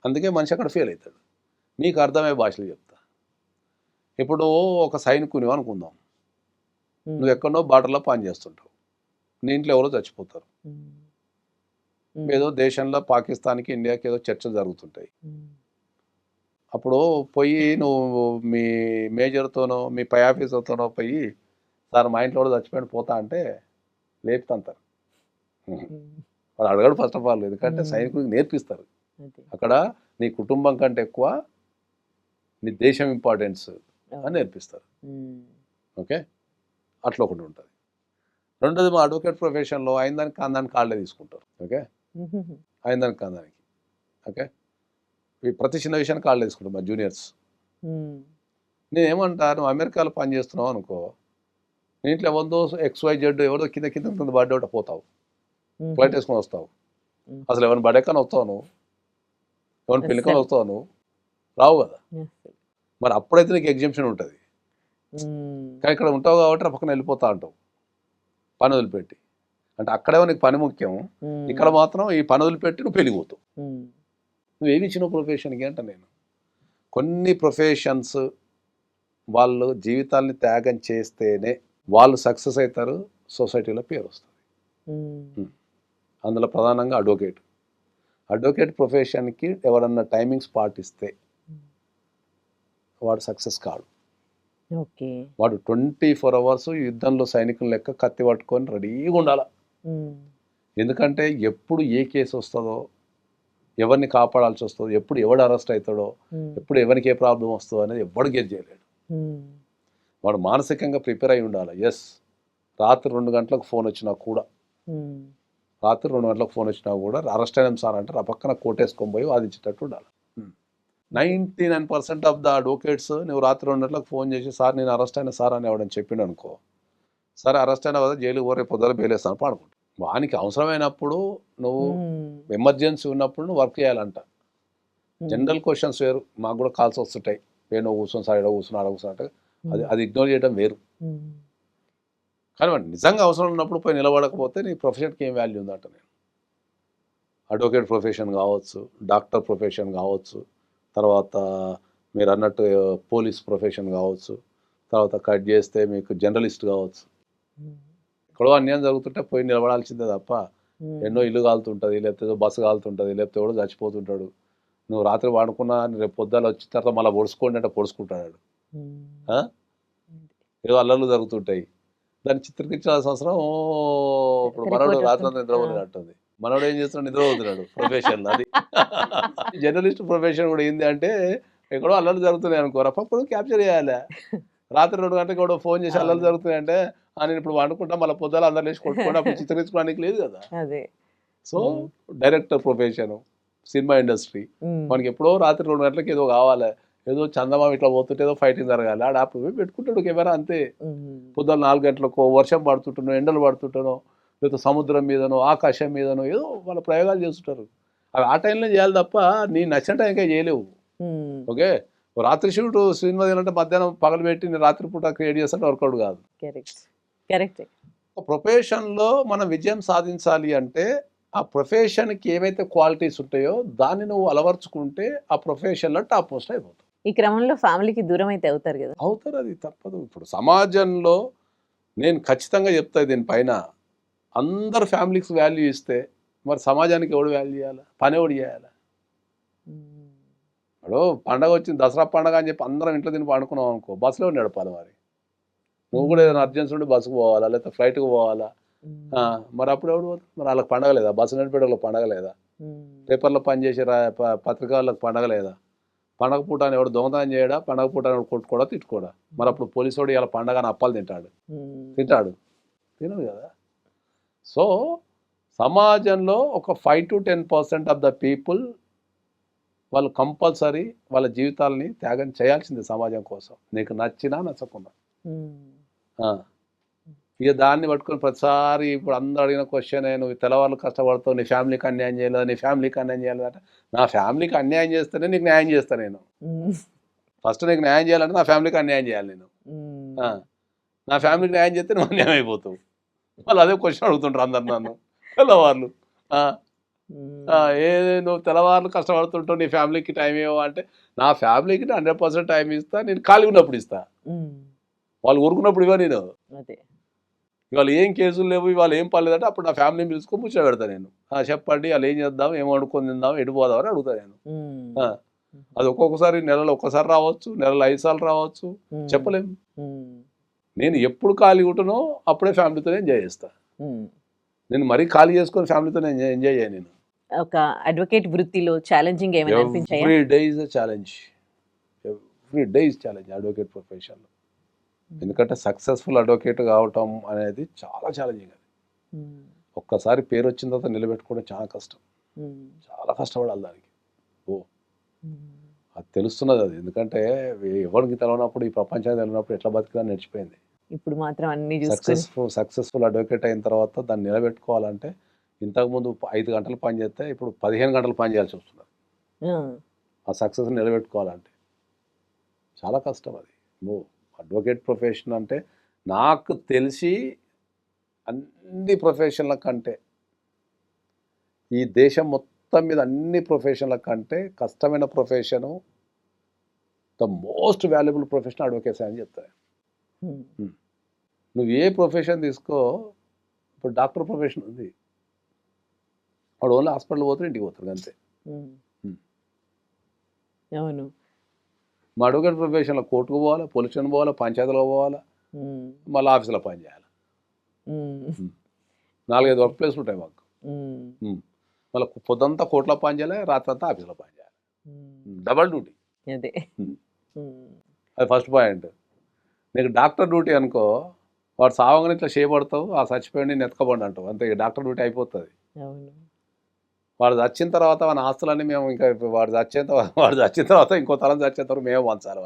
అందుకే మనిషి అక్కడ ఫెయిల్ అవుతాడు. మీకు అర్థమయ్యే భాషలు చెప్తా. ఇప్పుడు ఒక సైనికుని అనుకుందాం, నువ్వు ఎక్కడో బార్డర్లో పని చేస్తుంటావు, నీ ఇంట్లో ఎవరో చచ్చిపోతారు, ఏదో దేశంలో పాకిస్తాన్కి ఇండియాకి ఏదో చర్చలు జరుగుతుంటాయి. అప్పుడు పోయి నువ్వు మీ మేజర్తోనో మీ పై ఆఫీసర్తోనో పోయి సార్ మా ఇంట్లో కూడా చచ్చిపోయిన పోతా అంటే లేపుతంటారు. వాడు అడగడు ఫస్ట్ ఆఫ్ ఆల్, ఎందుకంటే సైనికుడికి నేర్పిస్తారు అక్కడ నీ కుటుంబం కంటే ఎక్కువ నీ దేశం ఇంపార్టెన్స్ అని నేర్పిస్తారు. ఓకే, అట్లా ఒకటి ఉంటుంది. రెండోది మా అడ్వకేట్ ప్రొఫెషన్లో అయిందానికి కాందానికి కాళ్ళే తీసుకుంటారు. ఓకే, అయిందానికి కాందానికి. ఓకే, ప్రతి చిన్న విషయాన్ని కాళ్ళు తీసుకుంటాం మా జూనియర్స్. నేనేమంటా, నువ్వు అమెరికాలో పని చేస్తున్నావు అనుకో, నీ ఇంట్లో ఎవరిదో XYZ ఎవరిదో కింద కింద బర్త్డే పోతావు, ఫ్లైట్ వేసుకొని వస్తావు. అసలు ఎవరిని బడేకని వస్తావు నువ్వు, ఎవరిని పెళ్ళికని వస్తావు నువ్వు, రావు కదా. మరి అప్పుడైతే నీకు ఎగ్జామ్షన్ ఉంటుంది. కానీ ఇక్కడ ఉంటావు కాబట్టి పక్కన వెళ్ళిపోతా అంటావు పని వదిలిపెట్టి. అంటే అక్కడేమో నీకు పని ముఖ్యం, ఇక్కడ మాత్రం ఈ పని వదిలిపెట్టి నువ్వు పెళ్ళిపోతావు. నువ్వేమి ఇచ్చిన ప్రొఫెషన్కి అంట. నేను కొన్ని ప్రొఫెషన్స్ వాళ్ళు జీవితాల్ని త్యాగం చేస్తేనే వాళ్ళు సక్సెస్ అవుతారు, సొసైటీలో పేరు వస్తుంది. అందులో ప్రధానంగా అడ్వకేట్ ప్రొఫెషన్కి ఎవరన్నా టైమింగ్స్ పాటిస్తే వాడు సక్సెస్ కాడు. వాడు 24 hours యుద్ధంలో సైనికుల లెక్క కత్తి పట్టుకొని రెడీగా ఉండాలి. ఎందుకంటే ఎప్పుడు ఏ కేసు వస్తుందో, ఎవరిని కాపాడాల్సి వస్తుందో, ఎప్పుడు ఎవడు అరెస్ట్ అవుతాడో, ఎప్పుడు ఎవరికి ఏ ప్రాబ్లం వస్తుందో అనేది ఎవ్వడు గెట్ చేయలేడు. వాడు మానసికంగా ప్రిపేర్ అయి ఉండాలి. ఎస్, రాత్రి 2 గంటలకు ఫోన్ వచ్చినా కూడా అరెస్ట్ అయినాం సార్ అంటే ఆ పక్కన కోటేసుకొని పోయి వాదించేటట్టు ఉండాలి. 99% ఆఫ్ ద అడ్వకేట్స్ నువ్వు రాత్రి 2 గంటలకు ఫోన్ చేసి సార్ నేను అరెస్ట్ అయినా సార్ అని ఎవడని చెప్పిండు అనుకో, సరే అరెస్ట్ అయినా కదా జైలుకి పోరే పొద్దున బెయిలేస్తాను పాడుకుంటా. వానికి అవసరమైనప్పుడు నువ్వు ఎమర్జెన్సీ ఉన్నప్పుడు నువ్వు వర్క్ చేయాలంట. జనరల్ క్వశ్చన్స్ వేరు, మాకు కూడా కాల్స్ వస్తుంటాయి, ఏనో కూర్చొని సార్ ఏడో కూర్చుని ఆడ కూర్చున్నట్టు, అది ఇగ్నోర్ చేయడం వేరు. కానీ వాడు నిజంగా అవసరం ఉన్నప్పుడు పోయి నిలబడకపోతే నీ ప్రొఫెషన్కి ఏం వాల్యూ ఉందంట. నేను అడ్వకేట్ ప్రొఫెషన్ కావచ్చు, డాక్టర్ ప్రొఫెషన్ కావచ్చు, తర్వాత మీరు అన్నట్టు పోలీస్ ప్రొఫెషన్ కావచ్చు, తర్వాత కట్ చేస్తే మీకు జర్నలిస్ట్ కావచ్చు. ఎక్కడో అన్యాయం జరుగుతుంటే పోయి నిలబడాల్సిందే తప్ప ఎన్నో ఇల్లు కాలుతుంటుంది, లేకపోతే ఏదో బస్సు కాలుతుంటుంది, లేకపోతే ఎవడో చచ్చిపోతుంటాడు. నువ్వు రాత్రి వాడుకున్నా రేపు పొద్దున్న వచ్చిన తర్వాత మళ్ళీ పొడుచుకోండి అంటే పొడుచుకుంటాడు. ఆ? ఏదో అల్లర్లు జరుగుతుంటాయి. దాన్ని చిత్రీకరించాల్సిన అవసరం ఇప్పుడు మనోడు రాత్రి అంతా నిద్రపోలేనట్టుంది. మనోడు ఏం చేస్తున్నాడు? నిద్రపోతున్నాడు ప్రొఫెషన్. అది జర్నలిస్ట్ ప్రొఫెషన్ కూడా ఏంది అంటే ఎక్కడో అల్లర్లు జరుగుతున్నాయి అనుకో, అప్పుడు క్యాప్చర్ చేయాలి. రాత్రి 2 గంటలకు కూడా ఫోన్ చేసి అల్లర్లు జరుగుతున్నాయి అంటే నేను ఇప్పుడు వండుకుంటా మళ్ళీ పొద్దున అందరు లేచి కొట్టుకోండి, అప్పుడు చిత్రించుకోవడానికి లేదు కదా. So director profession, cinema industry మనకి ఎప్పుడో రాత్రి 2 గంటలకు ఏదో కావాలి, ఏదో చందమామ ఇట్లా పోతుంటే ఏదో ఫైటింగ్ జరగాలి, ఆడ అప్పుడు పెట్టుకుంటాడు కెమెరా అంతే. పొద్దున్న 4 గంటలకు వర్షం పడుతుంటానో, ఎండలు పడుతుంటానో, లేకపోతే సముద్రం మీదనో, ఆకాశం మీదనో ఏదో వాళ్ళ ప్రయోగాలు చేస్తుంటారు. అవి ఆ టైంలో చేయాలి తప్ప నీ నచ్చిన టైంకే చేయలేవు. ఓకే, రాత్రి షూట్ సినిమా తీయాలంటే మధ్యాహ్నం పగలు పెట్టి నేను రాత్రి పూట క్రియేట్ చేస్తే వర్కౌట్ కాదు. ఒక ప్రొఫెషన్లో మనం విజయం సాధించాలి అంటే ఆ ప్రొఫెషన్కి ఏమైతే క్వాలిటీస్ ఉంటాయో దాన్ని నువ్వు అలవర్చుకుంటే ఆ ప్రొఫెషన్లో టాప్ మోస్ట్ అయిపోతావు. ఈ క్రమంలో ఫ్యామిలీకి దూరం అయితే అవుతారు కదా. అవుతారు, అది తప్పదు. ఇప్పుడు సమాజంలో నేను ఖచ్చితంగా చెప్తా దీనిపైన, అందరు ఫ్యామిలీకి వాల్యూ ఇస్తే మరి సమాజానికి ఎవడు వాల్యూ చేయాలి? పని ఎవడు చేయాలి? ఇప్పుడు పండగ వచ్చింది, దసరా పండగ అని చెప్పి అందరం ఇంట్లో తిని పండుకున్నాం అనుకో, బస్సులో నడపాలి. నువ్వు కూడా ఏదైనా అర్జెన్సీ ఉంటే బస్సుకు పోవాలా, లేకపోతే ఫ్లైట్కి పోవాలా. మరి అప్పుడు ఎవడు పోతుంది? మరి వాళ్ళకి పండగ లేదా? బస్సు నడిపేటోళ్ళకి పండగ లేదా? పేపర్లో పనిచేసే పత్రికలకు పండగ లేదా? పండగ పూట అని ఎవడు దొంగతనం చేయడా? పండగ పూట అని కొట్టుకోడా, తిట్టుకోడా? మరి అప్పుడు పోలీసు వాడు ఇలా పండగ అని అప్పాలు తింటాడు? తినడు కదా. సో సమాజంలో ఒక 5 to 10% ఆఫ్ ద పీపుల్ వాళ్ళు కంపల్సరీ వాళ్ళ జీవితాలని త్యాగం చేయాల్సిందే సమాజం కోసం, నీకు నచ్చినా నచ్చకుండా. ఇక దాన్ని పట్టుకొని ప్రతిసారి ఇప్పుడు అందరూ అడిగిన క్వశ్చన్, నువ్వు తెల్లవాళ్ళు కష్టపడతావు, నీ ఫ్యామిలీకి అన్యాయం చేయలేదా, నీ ఫ్యామిలీకి అన్యాయం చేయలేదంటే, నా ఫ్యామిలీకి అన్యాయం చేస్తేనే నీకు న్యాయం చేస్తాను నేను. ఫస్ట్ నీకు న్యాయం చేయాలంటే నా ఫ్యామిలీకి అన్యాయం చేయాలి నేను. నా ఫ్యామిలీకి న్యాయం చేస్తే నువ్వు అన్యాయం అయిపోతావు. వాళ్ళు అదే క్వశ్చన్ అడుగుతుంటారు అందరు నన్ను, తెల్లవాళ్ళు. నువ్వు తెల్లవాళ్ళు కష్టపడుతుంటావు, నీ ఫ్యామిలీకి టైం ఇవ్వవు అంటే, నా ఫ్యామిలీకి 100% టైం ఇస్తా, నేను ఖాళీ ఉన్నప్పుడు ఇస్తా. వాళ్ళు ఊరుకున్నప్పుడు ఇవ్వ నేను. ఇవాళ ఏం కేసులు లేవు, ఇవాళ ఏం పర్లేదంటే అప్పుడు నా ఫ్యామిలీని పిలుచుకొని ముచ్చట పెడతా నేను. చెప్పండి వాళ్ళు ఏం చేద్దాం, ఏం వండుకొని తిందాం, ఎడిపోదాం అని అడుగుతా నేను. అది ఒక్కొక్కసారి నెలలో ఒక్కసారి రావచ్చు, నెలలో 5 సార్లు రావచ్చు, చెప్పలేము. నేను ఎప్పుడు ఖాళీ ఉంటునో అప్పుడే ఫ్యామిలీతో ఎంజాయ్ చేస్తా. నేను మరీ ఖాళీ చేసుకొని ఫ్యామిలీతో ఎంజాయ్ చేయను. నేను ఒక అడ్వకేట్ వృత్తిలో ఛాలెంజింగ్ ఏమైనా అనిపించాయా? Every day is a challenge, every day is challenge advocate ప్రొఫెషన్లో. ఎందుకంటే సక్సెస్ఫుల్ అడ్వకేట్ కావటం అనేది చాలా ఛాలెంజింగ్. అది ఒక్కసారి పేరు వచ్చిన తర్వాత నిలబెట్టుకోవడం చాలా కష్టం, చాలా కష్టపడాలి దానికి. అది తెలుస్తున్నది అది. ఎందుకంటే ఎవరికి తెలియనప్పుడు, ఈ ప్రపంచానికి తెలియనప్పుడు ఎట్లా బతికినా నడిచిపోయింది. ఇప్పుడు మాత్రం అన్ని సక్సెస్ఫుల్ అడ్వకేట్ అయిన తర్వాత దాన్ని నిలబెట్టుకోవాలంటే ఇంతకుముందు 5 గంటలు పని చేస్తే ఇప్పుడు 15 గంటలు పని చేయాల్సి వస్తున్నది. ఆ సక్సెస్ నిలబెట్టుకోవాలంటే చాలా కష్టం అది. అడ్వకేట్ ప్రొఫెషన్ అంటే నాకు తెలిసి అన్ని ప్రొఫెషన్ల కంటే, ఈ దేశం మొత్తం మీద అన్ని ప్రొఫెషన్ల కంటే కష్టమైన profession, the most valuable profession advocacy అని చెప్తాను. నువ్వు ఏ ప్రొఫెషన్ తీసుకో, ఇప్పుడు డాక్టర్ ప్రొఫెషన్ ఉంది, వాడు ఓన్లీ హాస్పిటల్ పోతారు, ఇంటికి పోతారు అంతే. అవును. మా అడ్వకేట్ ప్రొఫెషన్లో కోర్టుకు పోవాలా, పోలీస్ స్టేషన్ పోవాలా, పంచాయతీలో పోవాలా, మళ్ళీ ఆఫీసులో పని చేయాలి. 4-5 వర్క్ ప్లేస్లు ఉంటాయి మాకు. మళ్ళీ పొద్దంతా కోర్టులో పని చేయాలి, రాత్రి అంతా ఆఫీసులో పని చేయాలి. Double duty. అది ఫస్ట్ పాయింట్. నీకు డాక్టర్ డ్యూటీ అనుకో, వాడు సావంగానే ఇట్లా చేయబడతావు, ఆ చచ్చిపోయింది నెతకబండి అంటావు అంతే, డాక్టర్ డ్యూటీ అయిపోతుంది. వాడు చచ్చిన తర్వాత మన ఆస్తులన్నీ మేము ఇంకా వాడు చచ్చిన తర్వాత ఇంకో తరం చచ్చిన తర్వాత మేము పంచాలి.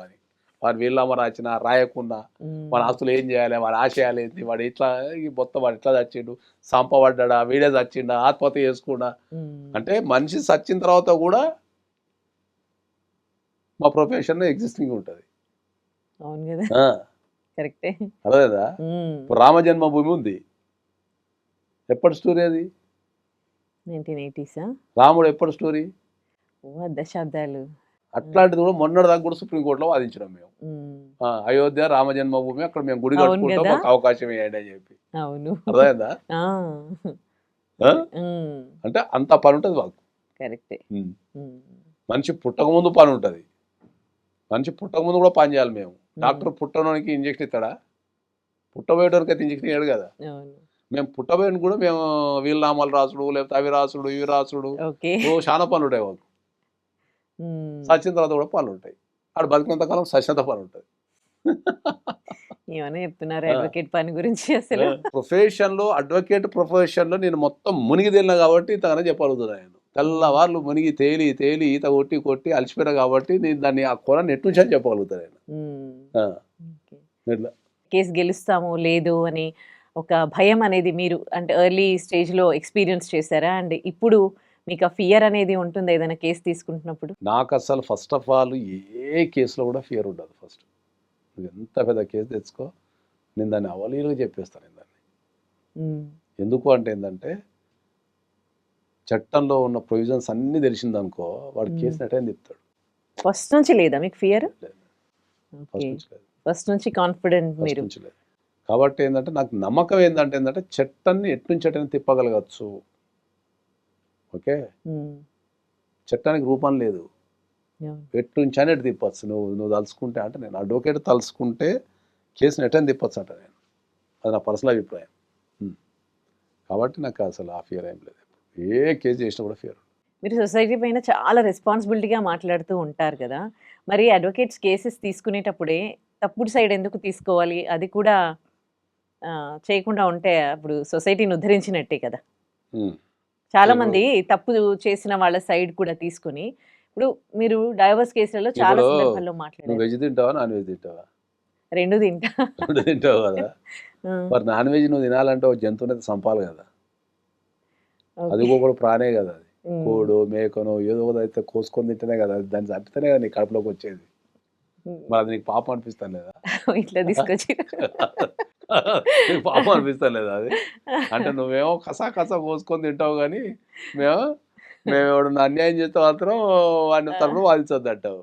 వాడు వీళ్ళమ్మ రాసినా రాయకుండా మన ఆస్తులు ఏం చేయాలి, వాడి ఆశయాలు ఏంటి, వాడు ఇట్లా మొత్తం వాడు ఇట్లా చచ్చిండు, సంపబడ్డా, వీడే చచ్చిండా, ఆత్మహత్య చేసుకుండా. అంటే మనిషి చచ్చిన తర్వాత కూడా మా ప్రొఫెషన్ ఎగ్జిస్టింగ్ ఉంటుంది. అదేదా ఇప్పుడు రామజన్మభూమి ఉంది, ఎప్పటి స్టోరీ అది? 1980s. రాముడు ఎప్పటి స్టోరీ? దశాబ్దాలు. అట్లాంటిది కూడా మొన్నటిదాకా కూడా సుప్రీంకోర్టులో వాదించినాం మేము. ఉమ్. అయోధ్య రామ జన్మభూమి, అక్కడ మేము గుడి అవును కట్టుకుంటాం, కదా. మాకు అవకాశం ఇవ్వండి అని చెప్పి. అవును. అర్థమైందా? ఆ. ఆ? ఉమ్. అంటే అంత పని ఉంటుంది మాకు. కరెక్టే. ఉమ్. ఉమ్. మనిషి పుట్టక ముందు పని ఉంటుంది, మనిషి పుట్టక ముందు కూడా పని చేయాలి మేము. ఉమ్. డాక్టర్ పుట్టడానికి ఇంజక్షన్ ఇస్తాడా? పుట్టబోయేటోనికి అయితే ఇంజక్షన్ ఇవ్వడు కదా. అవును. మేము పుట్టబోయిన కూడా మేము వీలునామాలు రాసుడు, లేకపోతే అవి రాసుడు, ఇవి రాసుడు, ఓకే. చాలా పనులు ఉంటాయి మాకు. ఉమ్. సచిన తర్వాత కూడా పనులు ఉంటాయి. ఆడు బతికినంత కాలం సచినంత పని ఉంటుంది. ఏమైనా చెప్తున్నారు ఆ. అడ్వకేట్ పని గురించి అసలు. ప్రొఫెషన్లో, అడ్వకేట్ ప్రొఫెషన్లో నేను మొత్తం మునిగి తేలిన కాబట్టి తననే చెప్పగలుగుతున్నా. నేను తెల్లవార్లు మునిగి తేలి తేలి ఈత కొట్టి కొట్టి అలసిపోయినా కాబట్టి నేను దాన్ని ఆ కొన ఎట్టు నుంచి అని చెప్పగలుగుతాను నేను. ఉమ్. ఆ, ఓకే. ఇట్లా. కేసు గెలుస్తామో లేదు అని ఒక భయం అనేది మీరు అంటే ఎర్లీ స్టేజ్లో ఎక్స్పీరియన్స్ చేశారా? అండ్ ఇప్పుడు మీకు ఆ ఫియర్ అనేది ఉంటుంది ఏదైనా కేసు తీసుకుంటున్నప్పుడు? నాకు అసలు ఫస్ట్ ఆఫ్ ఆల్ ఏ కేసులో కూడా ఫియర్ ఉండదు. ఫస్ట్ నువ్వు ఎంత పెద్ద కేసు తెచ్చుకో, నేను దాన్ని అవలీలుగా చెప్పేస్తాను. నేను దాన్ని ఉమ్. ఎందుకు అంటే ఏంటంటే, చట్టంలో ఉన్న ప్రొవిజన్స్ అన్నీ తెలిసిందనుకో వాడు మ్మ్. కేసుని అటెండ్ చెప్తాడు. ఫస్ట్ నుంచి లేదా మీకు ఫియర్? ఓకే. ఫస్ట్ నుంచి లేదు, ఫస్ట్ నుంచి కాన్ఫిడెంట్ ఫస్ట్ మీరు. నుంచి లేదు. కాబట్టి ఏంటంటే నాకు నమ్మకం ఏంటంటే చట్టాన్ని ఎటు నుంచి అటెండ్ తిప్పగలగచ్చు. ఓకే, ఉమ్. చట్టానికి రూపం లేదు, అవును. ఎటు నుంచి అని ఎటు తిప్పచ్చు. నువ్వు తలుసుకుంటే, అంటే నేను అడ్వకేట్ తలుసుకుంటే కేసుని ఎటెండ్ తిప్పచ్చు అంట నేను. అది నా పర్సనల్ అభిప్రాయం. కాబట్టి నాకు అసలు ఆ ఫియర్ ఏం లేదు. ఏ కేసు చేసినా కూడా ఫియర్. మీరు సొసైటీ పైన చాలా రెస్పాన్సిబిలిటీగా మాట్లాడుతూ ఉంటారు కదా. మరి అడ్వకేట్స్ కేసెస్ తీసుకునేటప్పుడే తప్పుడు సైడ్ ఎందుకు తీసుకోవాలి? అది కూడా చేయకుండా ఉంటే అప్పుడు సొసైటీని ఉద్ధరించినట్టే కదా. చాలా ఇప్పుడు మంది తప్పు చేసిన వాళ్ళ సైడ్ కూడా తీసుకొని ఇప్పుడు మీరు డైవర్స్ కేసులలో చాలా ఇప్పుడు సందర్భాల్లో నువ్వు మాట్లాడారు. వెజ్ తింటావా, నాన్ వెజ్ తింటావా? రెండు తింటా. రెండు తింటావు కదా. ఆ, మరి నాన్ వెజ్ నువ్వు తినాలంటే ఒక జంతువుని అయితే చంపాలి కదా. అది ఓకే. కూడా ప్రాణే కదా. అది ఉమ్, కోడు మేకను ఏదో ఒకటి అయితే కోసుకొని తింటేనే కదా, అది దాన్ని చంపితేనే కదా నీ కడుపులోకి వచ్చేది. ఉమ్. మరి అది నీకు పాపం అనిపిస్తాను లేదా? ఇట్లా తీసుకొచ్చి నీకు పాపం అనిపిస్తాను లేదా అది? అంటే నువ్వేమో కసా కసా కోసుకొని తింటావు, కానీ మేము మేము ఎవడన్నా అన్యాయం చేస్తే మాత్రం వాడిని తరఫున వాదించొద్దు అంటావు.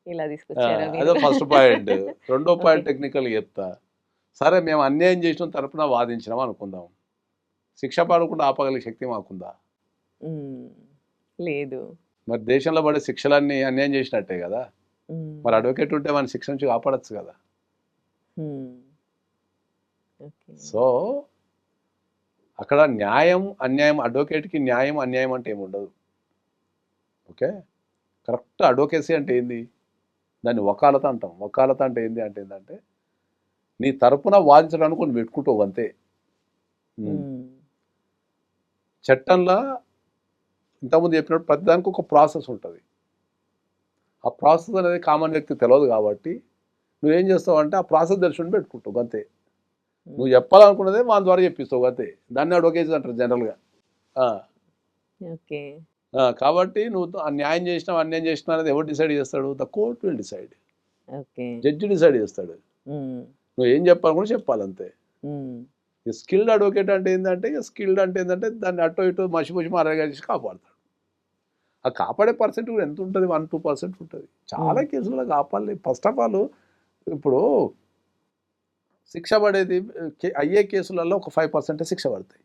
ఇలా తీసుకొచ్చారా అదే మీరు? First point. రెండో ఓకే. పాయింట్ టెక్నికల్గా చెప్తా. సరే, మేము అన్యాయం చేసిన తరపున వాదించినాం అనుకుందాం, శిక్ష పడకుండా ఆపగలిగే శక్తి మాకుందా? ఉమ్, లేదు. మరి దేశంలో పడే శిక్షలన్నీ అన్యాయం చేసినట్టే కదా. ఉమ్, మరి అడ్వకేట్ ఉంటే మన శిక్ష నుంచి కాపాడచ్చు కదా. ఉమ్, ఓకే. సో అక్కడ న్యాయం అన్యాయం, అడ్వకేట్కి న్యాయం అన్యాయం అంటే ఏముండదు. ఓకే, కరెక్ట్ అడ్వకేసీ అంటే ఏంది? దాన్ని వకాలత అంటాం. వకాలత అంటే ఏంటంటే నీ తరపున వాదించడానికి కొన్ని పెట్టుకుంటావు అంతే. ఉమ్, చట్టంలో ఇంతకుముందు చెప్పినట్టు ప్రతిదానికి ఒక ప్రాసెస్ ఉంటుంది. ఆ ప్రాసెస్ అనేది కామన్ వ్యక్తి తెలియదు కాబట్టి నువ్వేం చేస్తావు అంటే ఆ ప్రాసెస్ తెలిసి పెట్టుకుంటావు అంతే. నువ్వు చెప్పాలనుకున్నదే వాళ్ళ ద్వారా చెప్పిస్తావు అంతే. దాన్ని అడ్వకేసీ అంటారు జనరల్గా. ఓకే. కాబట్టి నువ్వు న్యాయం చేసినావు అన్యాయం చేసినావు అనేది ఎవరు డిసైడ్ చేస్తాడు? The court will decide. Okay. Judge decide చేస్తాడు. ఉమ్, నువ్వు ఏం చెప్పాలనుకుంటే చెప్పాలంతే. ఉమ్, స్కిల్డ్ అడ్వకేట్ అంటే ఏంటంటే దాన్ని అటు ఇటు మసిపూసి మారగేసి కాపాడతాడు. ఆ కాపాడే పర్సెంట్ కూడా ఎంత ఉంటుంది? 1-2% ఉంటుంది. చాలా కేసులలో కాపాడలేదు. ఫస్ట్ ఆఫ్ ఆల్ ఇప్పుడు శిక్ష పడేది అయ్యే కేసులలో ఒక 5% శిక్ష పడతాయి.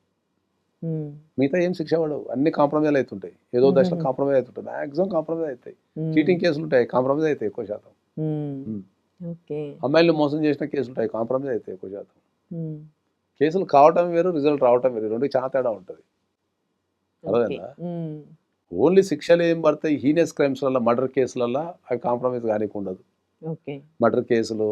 ఉమ్, మిగతా ఏం శిక్ష పడవు. అన్ని కాంప్రమైజ్ అవుతుంటాయి. ఏదో దశలో కాంప్రమైజ్ అవుతుంటాయి. మ్యాక్సిమం కాంప్రమైజ్ అవుతాయి. ఉమ్, చీటింగ్ కేసులు ఉంటాయి, కాంప్రమైజ్ అవుతాయి ఎక్కువ శాతం. ఉమ్, ఓకే. అమ్మాయిలు మోసం చేసిన కేసులు ఉంటాయి, కాంప్రమైజ్ అవుతాయి ఎక్కువ శాతం. ఉమ్, కేసులు కావటం వేరు, రిజల్ట్ రావటం వేరు, రెండు చాలా తేడా ఉంటుంది. ఓకే. అర్థమైందా? ఉమ్, ఓన్లీ శిక్షలు ఏం పడతాయి? హీనియస్ క్రైమ్స్లలో, మర్డర్ కేసులలో అవి కాంప్రమైజ్ కానీకి ఉండదు. ఓకే. మర్డర్ కేసులు,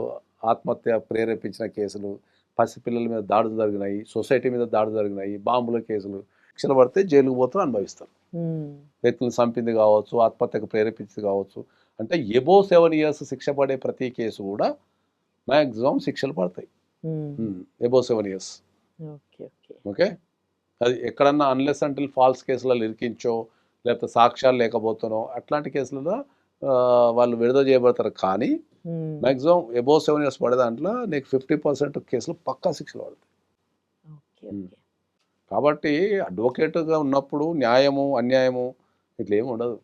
ఆత్మహత్య ప్రేరేపించిన కేసులు, పసిపిల్లల మీద దాడులు జరిగినాయి, సొసైటీ మీద దాడులు జరిగినాయి, బాంబుల కేసులు, శిక్షలు పడితే జైలుకు పోతారు, అనుభవిస్తారు. ఉమ్, వ్యక్తులను చంపింది కావచ్చు, ఆత్మహత్యకు ప్రేరేపించింది కావచ్చు. అంటే ఎబో 7 years శిక్ష పడే ప్రతి కేసు కూడా మ్యాక్సిమం శిక్షలు పడతాయి. Um, above 7 years. Okay. Okay. Okay, అది ఎక్కడన్నా అన్లెస్ అంటిల్ ఫాల్స్ కేసులలో ఇరికించో, లేకపోతే సాక్ష్యాలు లేకపోతానో అట్లాంటి కేసులలో వాళ్ళు విడుదల చేయబడతారు. కానీ ఉమ్, మ్యాక్సిమం ఎబో 7 years పడే దాంట్లో నీకు 50% కేసులు పక్కా శిక్షలు పడతాయి. ఓకే. ఓకే. కాబట్టి అడ్వకేట్గా ఉన్నప్పుడు న్యాయము అన్యాయము ఇట్లా ఏమి ఉండదు.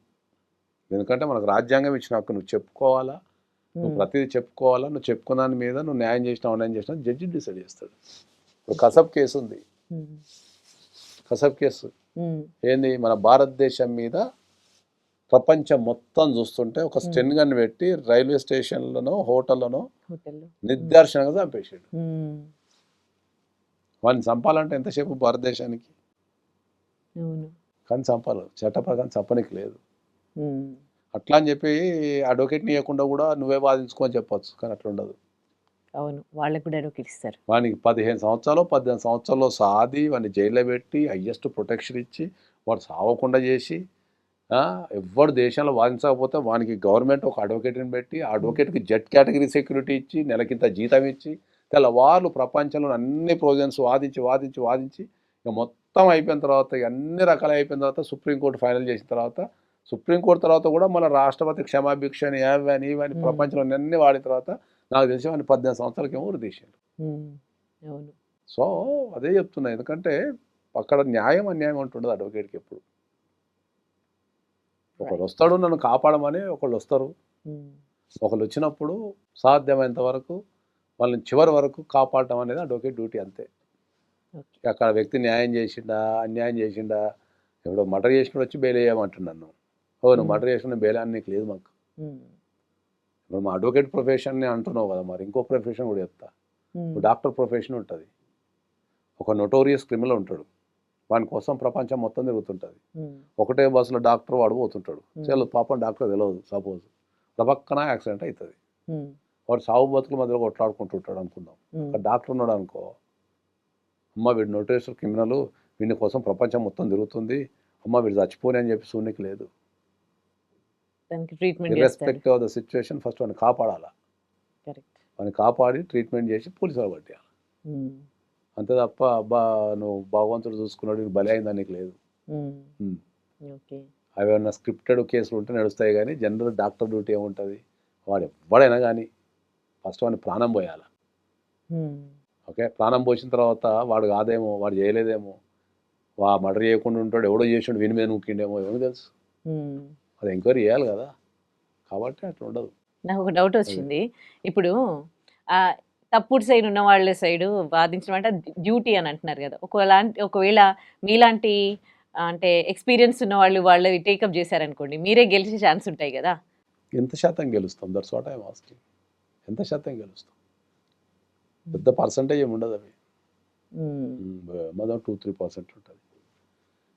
ఎందుకంటే మనకు రాజ్యాంగం ఇచ్చిన హక్కు, నువ్వు చెప్పుకోవాలా, నువ్వు ప్రతిదీ చెప్పుకోవాలా, నువ్వు చెప్పుకున్న దాని మీద నువ్వు న్యాయం చేసినావు అన్యాయం చేసినా జడ్జి డిసైడ్ చేస్తాడు. ఇప్పుడు కసబ్ కేసు ఉంది, కసబ్ కేసు ఏంది, మన భారతదేశం మీద ప్రపంచం మొత్తం చూస్తుంటే ఒక స్టెన్ గన్ పెట్టి రైల్వే స్టేషన్లను హోటళ్లను నిర్దాక్షిణంగా చంపేసాడు. వాడిని చంపాలంటే ఎంతసేపు భారతదేశానికి, కానీ చంపాలి, చట్ట ప్రకారం చంపనికి లేదు. అట్లా అని చెప్పి అడ్వకేట్ని ఇవ్వకుండా కూడా నువ్వే వాదించుకొని చెప్పొచ్చు, కానీ అట్లా ఉండదు. అవును, వాళ్ళకి కూడా అడ్వకేట్ ఇస్తారు. వానికి 15 సంవత్సరాలు 18 సంవత్సరాల్లో సాది వాడిని జైల్లో పెట్టి హయ్యెస్ట్ ప్రొటెక్షన్ ఇచ్చి వాడు సావకుండా చేసి, ఎవ్వరు దేశంలో వాదించకపోతే వానికి గవర్నమెంట్ ఒక అడ్వకేట్ని పెట్టి ఆ అడ్వకేట్కి జెడ్ కేటగిరీ సెక్యూరిటీ ఇచ్చి నెలకింత జీతం ఇచ్చి తెల్లవాళ్ళు ప్రపంచంలో అన్ని ప్రొవిజన్స్ వాదించి వాదించి వాదించి ఇక మొత్తం అయిపోయిన తర్వాత, ఇక అన్ని రకాలు అయిపోయిన తర్వాత సుప్రీంకోర్టు ఫైనల్ చేసిన తర్వాత, సుప్రీంకోర్టు తర్వాత కూడా మన రాష్ట్రపతి క్షమాభిక్ష అని ఏవని ఇవని ప్రపంచంలో అన్ని వాడిన తర్వాత నాకు తెలిసి వాడిని 18 సంవత్సరాలకి ఏమో తీసాడు. సో అదే చెప్తున్నా, ఎందుకంటే అక్కడ న్యాయం అన్యాయం అంటుండదు అడ్వకేట్కి ఎప్పుడు. ఒకళ్ళు వస్తాడు నన్ను కాపాడమని, ఒకళ్ళు వస్తారు, ఒకళ్ళు వచ్చినప్పుడు సాధ్యమైనంత వరకు వాళ్ళని చివరి వరకు కాపాడటం అనేది అడ్వకేట్ డ్యూటీ, అంతే. అక్కడ వ్యక్తి న్యాయం చేసిండా అన్యాయం చేసిండా, ఇప్పుడు మర్డర్ చేసినప్పుడు వచ్చి బెయిల్ వేయమంటున్నాను, నువ్వు మర్డర్ చేసిన బెయిల్ అని నీకు లేదు మాకు. ఇప్పుడు మా అడ్వకేట్ ప్రొఫెషన్ని అంటున్నావు కదా, మరి ఇంకో ప్రొఫెషన్ కూడా చెప్తా. డాక్టర్ ప్రొఫెషన్ ఉంటుంది, ఒక నోటోరియస్ క్రిమినల్ ఉంటాడు, వాని కోసం ప్రపంచం మొత్తం తిరుగుతుంటుంది. ఒకటే బస్సులో డాక్టర్ వాడు పోతుంటాడు, చాలా పాపం డాక్టర్ తెలియదు, సపోజ్ పక్కన యాక్సిడెంట్ అవుతుంది, వాడు సాగు బతుకుల మధ్యలో కొట్లాడుకుంటుంటాడు అనుకుందాం. ఒక డాక్టర్ ఉన్నాడు అనుకో, అమ్మ వీడు నోటోరియస్ క్రిమినల్, వీడి కోసం ప్రపంచం మొత్తం తిరుగుతుంది, అమ్మ వీడు చచ్చిపోని అని చెప్పి సూనికి లేదు. Irrespective of the situation first వాడిని కాపాడాలా, వాడిని కాపాడి ట్రీట్మెంట్ చేసి పోలీసు వాళ్ళు పట్టేయాలి, అంతే తప్ప అబ్బా నువ్వు భగవంతుడు చూసుకున్నాడు నీకు బలి అయిందని నీకు లేదు. అవి ఏమన్నా స్క్రిప్టెడ్ కేసులు ఉంటే నడుస్తాయి, కానీ జనరల్ డాక్టర్ డ్యూటీ ఏముంటుంది, వాడు ఎవడైనా కానీ ఫస్ట్ వాడిని ప్రాణం పోయాలి. ఓకే, ప్రాణం పోసిన తర్వాత వాడు కాదేమో, వాడు చేయలేదేమో, మర్డర్ చేయకుండా ఉంటాడు, ఎవడో చేసాడు వీని మీద నూకిండేమో, ఏమో తెలుసు, అది ఎంక్వైరీ చేయాలి కదా, కాబట్టి అట్లా ఉండదు. నాకు ఒక డౌట్ వచ్చింది, ఇప్పుడు తప్పుడు సైడ్ ఉన్న వాళ్ళ సైడు వాదించడం అంటే డ్యూటీ అని అంటున్నారు కదా, ఒకవేళ మీలాంటి అంటే ఎక్స్పీరియన్స్ ఉన్న వాళ్ళు టేకప్ చేశారనుకోండి, మీరే గెలిచే ఛాన్స్ ఉంటాయి కదా. ఎంత శాతం గెలుస్తాం, that's what I am asking, ఎంత శాతం గెలుస్తాం, పెద్ద పర్సంటేజ్ ఏమి ఉండదు, అవి మొదటి 2-3% ఉంటుంది.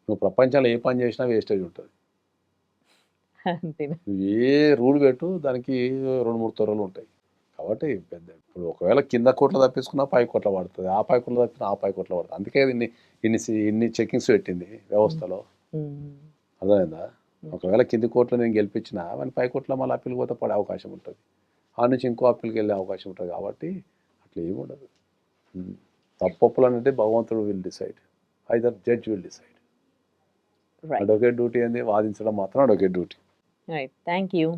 నువ్వు ప్రపంచంలో ఏ పని చేసినా వేస్టేజ్ ఉంటుంది. ఏ రూల్ పెట్టు దానికి 2-3 తొరలు ఉంటాయి. కాబట్టి పెద్ద ఇప్పుడు ఒకవేళ కింద కోట్ల తప్పించుకున్నా 5 కోట్ల పడుతుంది, ఆ 5 కోట్ల తప్పిన 5 కోట్ల పడుతుంది. అందుకే ఇన్ని చెకింగ్స్ పెట్టింది వ్యవస్థలో, అర్థమైందా. ఒకవేళ కింది కోట్లు నేను గెలిపించినా మన 5 కోట్ల మళ్ళీ అప్పీల్ పోతే పడే అవకాశం ఉంటుంది, ఆ నుంచి ఇంకో అప్పీల్కి వెళ్ళే అవకాశం ఉంటుంది. కాబట్టి అట్లా ఏమి ఉండదు. తప్పులు అంటే భగవంతుడు will decide, either judge will decide. Advocate duty ఏంది, వాదించడం మాత్రం advocate duty. Right, thank you.